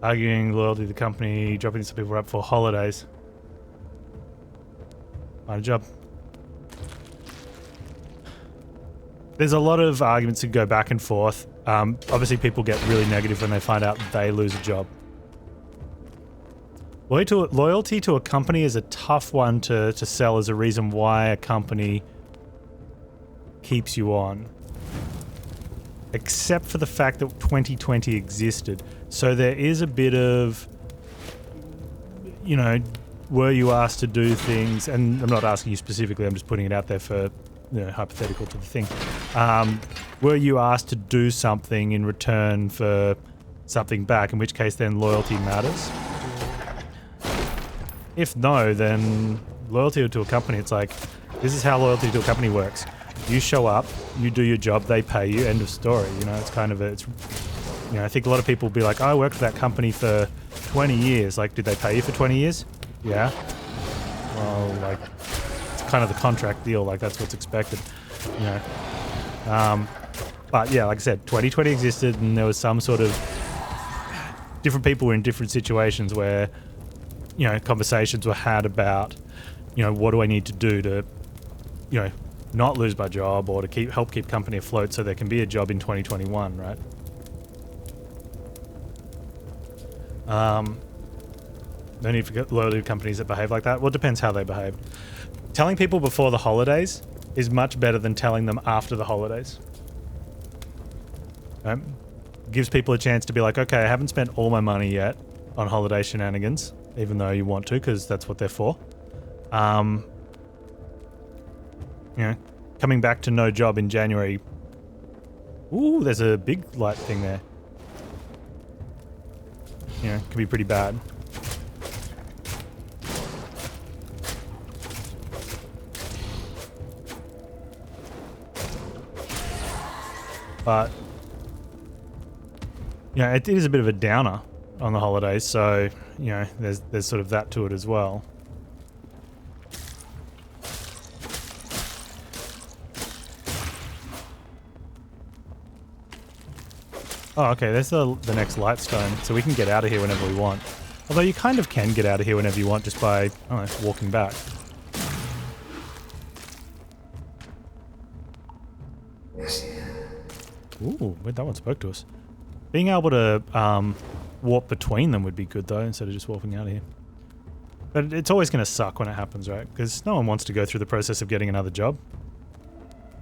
Arguing loyalty to the company, dropping some people up for holidays. Find a job. There's a lot of arguments that go back and forth. Obviously, people get really negative when they find out they lose a job. Loyalty to a company is a tough one to sell as a reason why a company keeps you on. Except for the fact that 2020 existed. So there is a bit of, were you asked to do things, and I'm not asking you specifically, I'm just putting it out there for, hypothetical to the thing. Were you asked to do something in return for something back, in which case then loyalty matters? If no, then loyalty to a company, it's like, this is how loyalty to a company works. You show up, you do your job, they pay you, end of story. It's kind of I think a lot of people will be like, I worked for that company for 20 years. Like, did they pay you for 20 years? Yeah. Well, like, it's kind of the contract deal. Like, that's what's expected, But yeah, like I said, 2020 existed and there was some sort of... Different people were in different situations where, conversations were had about, what do I need to do to, not lose my job or to help keep company afloat so there can be a job in 2021, right? No need for loyalty to companies that behave like that. Well, it depends how they behave. Telling people before the holidays is much better than telling them after the holidays. Right? Gives people a chance to be like, okay, I haven't spent all my money yet on holiday shenanigans, even though you want to, because that's what they're for. Coming back to no job in January. Ooh, there's a big light thing there. Can be pretty bad. But, it is a bit of a downer on the holidays, so, there's sort of that to it as well. Oh, okay, there's the next light stone, so we can get out of here whenever we want. Although you kind of can get out of here whenever you want just by, I don't know, walking back. Ooh, wait, that one spoke to us. Being able to warp between them would be good, though, instead of just warping out of here. But it's always going to suck when it happens, right? Because no one wants to go through the process of getting another job.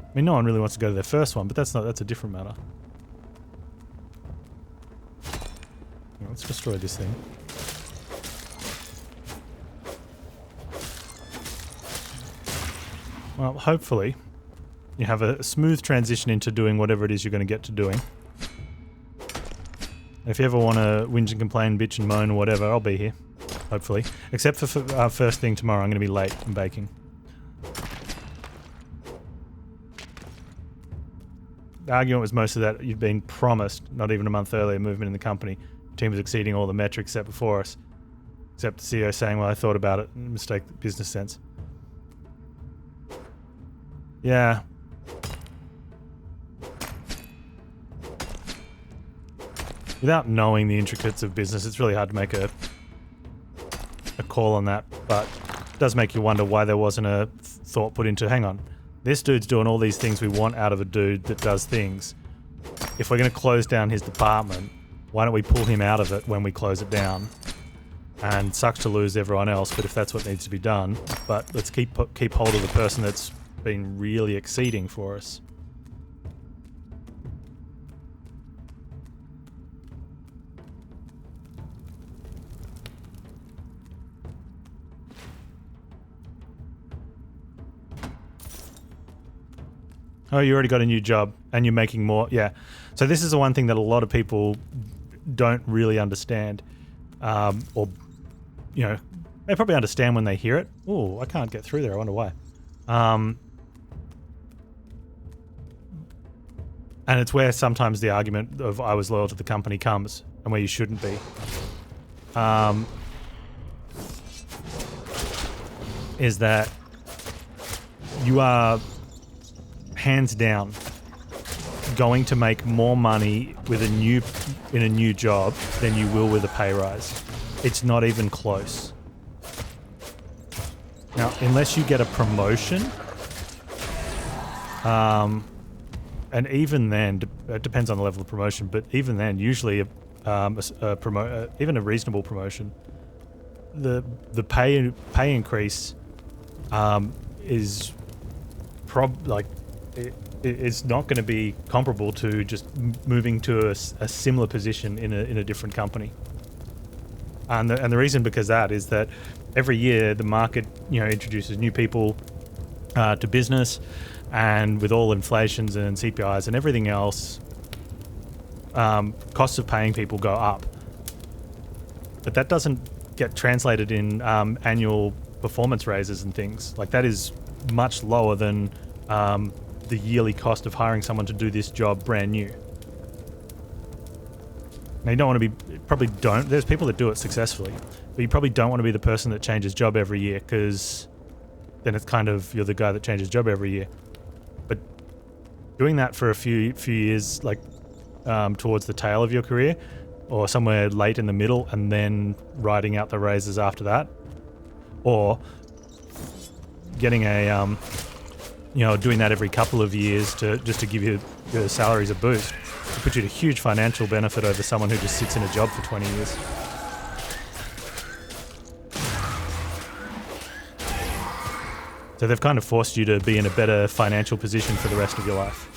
I mean, no one really wants to go to their first one, but that's a different matter. Let's destroy this thing. Well, hopefully you have a smooth transition into doing whatever it is you're going to get to doing. If you ever want to whinge and complain, bitch and moan or whatever, I'll be here. Hopefully. Except for our first thing tomorrow, I'm going to be late in baking. The argument was most of that you've been promised, not even a month earlier, movement in the company. The team was exceeding all the metrics set before us. Except the CEO saying, well, I thought about it. Mistake business sense. Yeah. Without knowing the intricacies of business, it's really hard to make a call on that, but it does make you wonder why there wasn't a thought put into, hang on, this dude's doing all these things we want out of a dude that does things. If we're going to close down his department, why don't we pull him out of it when we close it down? And sucks to lose everyone else, but if that's what needs to be done, but let's keep hold of the person that's been really exceeding for us. Oh, you already got a new job and you're making more. Yeah. So this is the one thing that a lot of people don't really understand. Or, you know, they probably understand when they hear it. Oh, I can't get through there. I wonder why. And it's where sometimes the argument of I was loyal to the company comes and where you shouldn't be. Is that you are hands down going to make more money with in a new job than you will with a pay rise. It's not even close. Now, unless you get a promotion, and even then, it depends on the level of promotion, but even then, usually even a reasonable promotion, the pay increase is it's not going to be comparable to just moving to a similar position in a different company. And the reason because that is that every year the market, you know, introduces new people to business, and with all inflations and CPIs and everything else, costs of paying people go up. But that doesn't get translated in annual performance raises and things. Like, that is much lower than the yearly cost of hiring someone to do this job brand new. Now, you don't want to be, there's people that do it successfully, but you probably don't want to be the person that changes job every year, because then it's kind of, you're the guy that changes job every year. But doing that for a few years, like towards the tail of your career, or somewhere late in the middle, and then riding out the raises after that, or getting a, doing that every couple of years just to give your salaries a boost, it puts you at a huge financial benefit over someone who just sits in a job for 20 years. So they've kind of forced you to be in a better financial position for the rest of your life.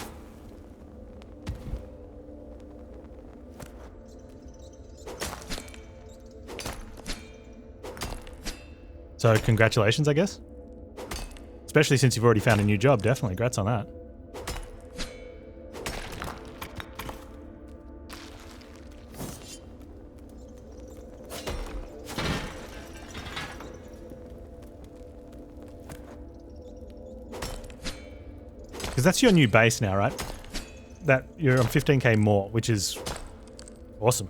So congratulations, I guess. Especially since you've already found a new job, definitely. Congrats on that. Because that's your new base now, right? That you're on 15k more, which is awesome.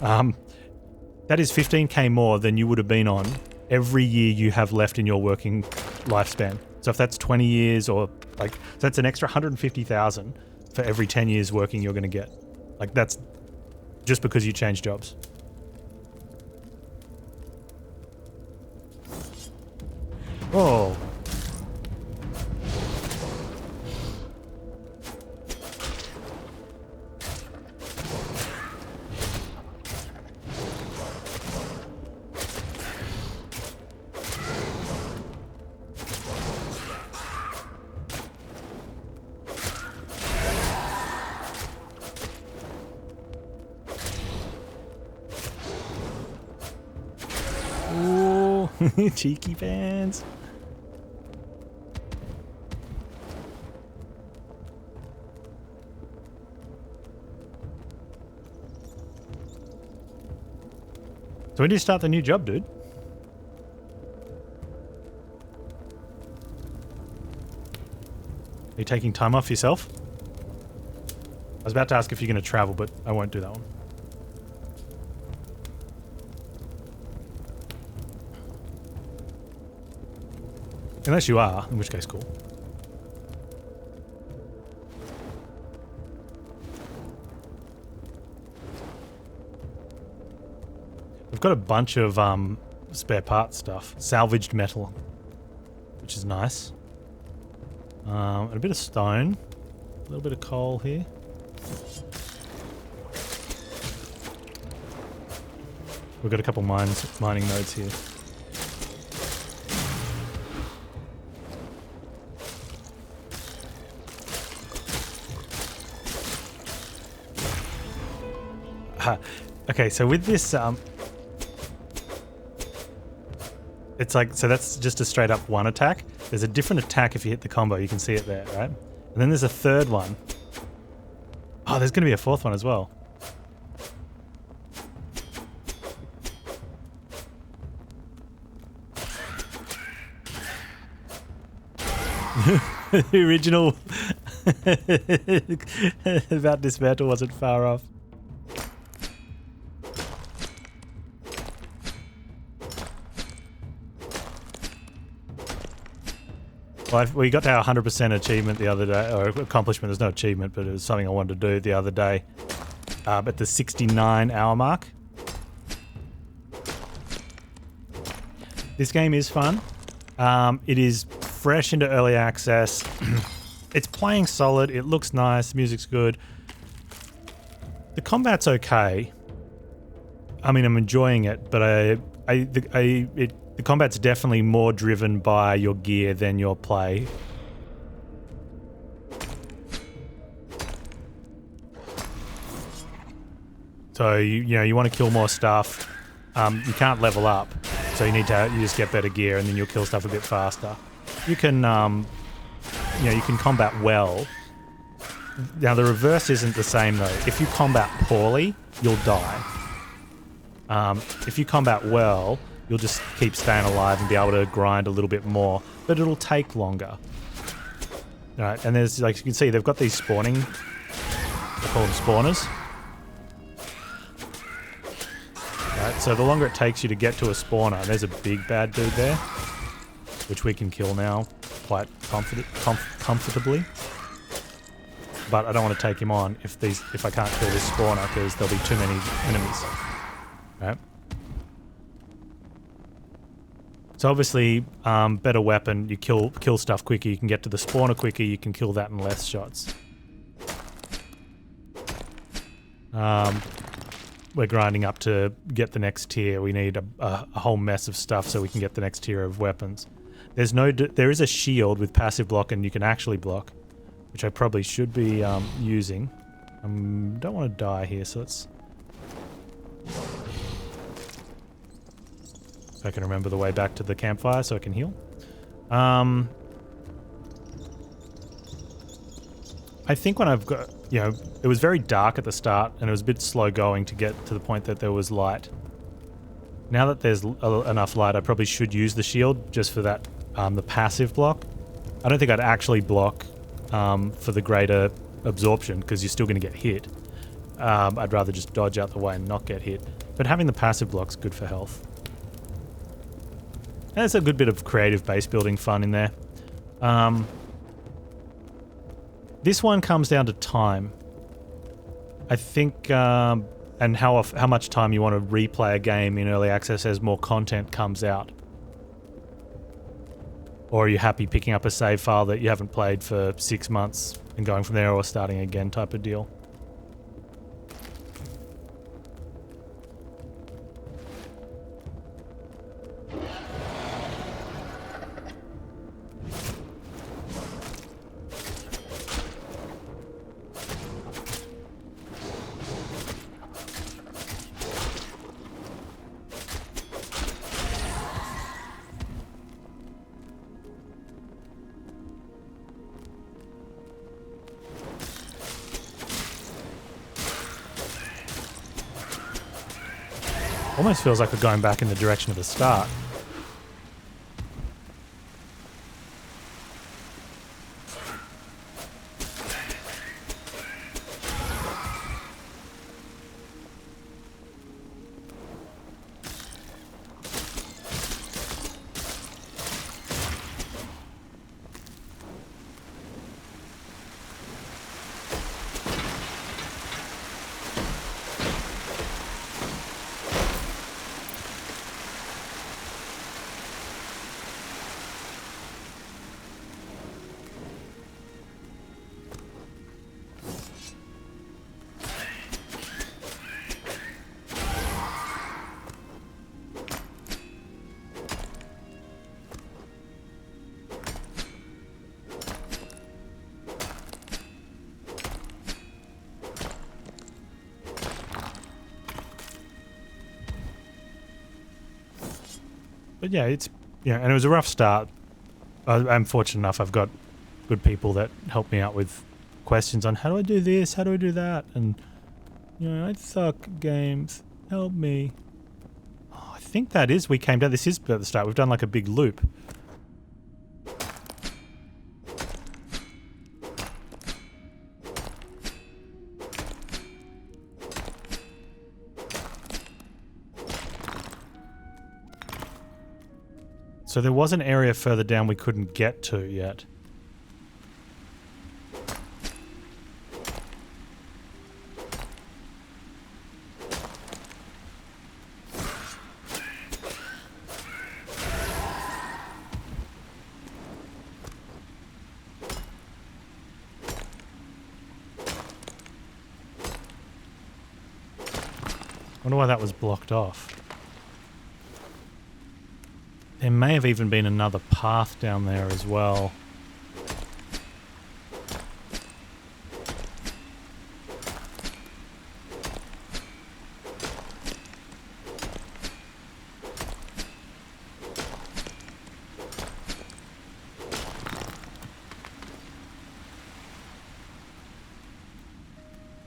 That is 15k more than you would have been on every year you have left in your working lifespan. So if that's 20 years, or so that's an extra 150,000 for every 10 years working you're going to get. Like that's just because you change jobs. Oh. Cheeky Panz. So when do you start the new job, dude? Are you taking time off yourself? I was about to ask if you're going to travel, but I won't do that one. Unless you are, in which case cool. We've got a bunch of spare part stuff. Salvaged metal, which is nice. And a bit of stone. A little bit of coal here. We've got a couple mining nodes here. Okay, so with this, it's like, so that's just a straight up one attack. There's a different attack if you hit the combo. You can see it there, right? And then there's a third one. Oh, there's going to be a fourth one as well. The original about dismantle wasn't far off. Well, we got to our 100% achievement the other day, or accomplishment. There's no achievement, but it was something I wanted to do the other day at the 69-hour mark. This game is fun. It is fresh into early access. It's playing solid. It looks nice. Music's good. The combat's okay. I mean, I'm enjoying it, but the combat's definitely more driven by your gear than your play. So you want to kill more stuff. You can't level up, so you just get better gear, and then you'll kill stuff a bit faster. You can you can combat well. Now the reverse isn't the same though. If you combat poorly, you'll die. If you combat well, you'll just keep staying alive and be able to grind a little bit more, but it'll take longer. All right, and there's, like you can see, they've got these spawning, I call them spawners. Right, so the longer it takes you to get to a spawner, there's a big bad dude there, which we can kill now quite comfortably. But I don't want to take him on if I can't kill this spawner, because there'll be too many enemies. Right. So obviously, better weapon, you kill stuff quicker, you can get to the spawner quicker, you can kill that in less shots. We're grinding up to get the next tier. We need a whole mess of stuff so we can get the next tier of weapons. There is a shield with passive block, and you can actually block, which I probably should be using. Don't want to die here, so let's... I can remember the way back to the campfire so I can heal. I think when I've got, it was very dark at the start and it was a bit slow going to get to the point that there was light. Now that there's enough light, I probably should use the shield just for that, the passive block. I don't think I'd actually block for the greater absorption because you're still going to get hit. I'd rather just dodge out the way and not get hit. But having the passive block's good for health. And there's a good bit of creative base building fun in there. This one comes down to time. I think, and how much time you want to replay a game in early access as more content comes out. Or are you happy picking up a save file that you haven't played for 6 months and going from there, or starting again type of deal? Almost feels like we're going back in the direction of the start. But yeah, it's, and it was a rough start. I'm fortunate enough I've got good people that help me out with questions on how do I do this, how do I do that, and I suck games, help me. Oh, I think that is, we came down, this is at the start, we've done like a big loop. So there was an area further down we couldn't get to yet. I wonder why that was blocked off. There may have even been another path down there as well.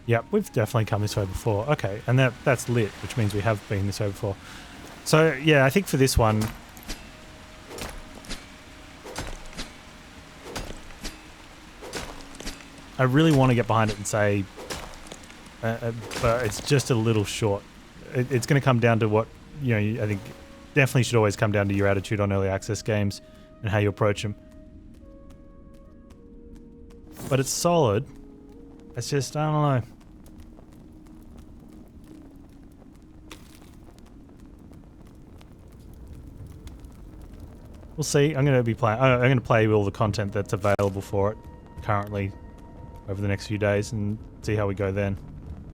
Yep, we've definitely come this way before. Okay, and that's lit, which means we have been this way before. So yeah, I think for this one, I really want to get behind it and say, but it's just a little short. It's going to come down to what, I think definitely should always come down to your attitude on early access games and how you approach them. But it's solid. It's just, I don't know. We'll see. I'm going to play all the content that's available for it currently over the next few days and see how we go then.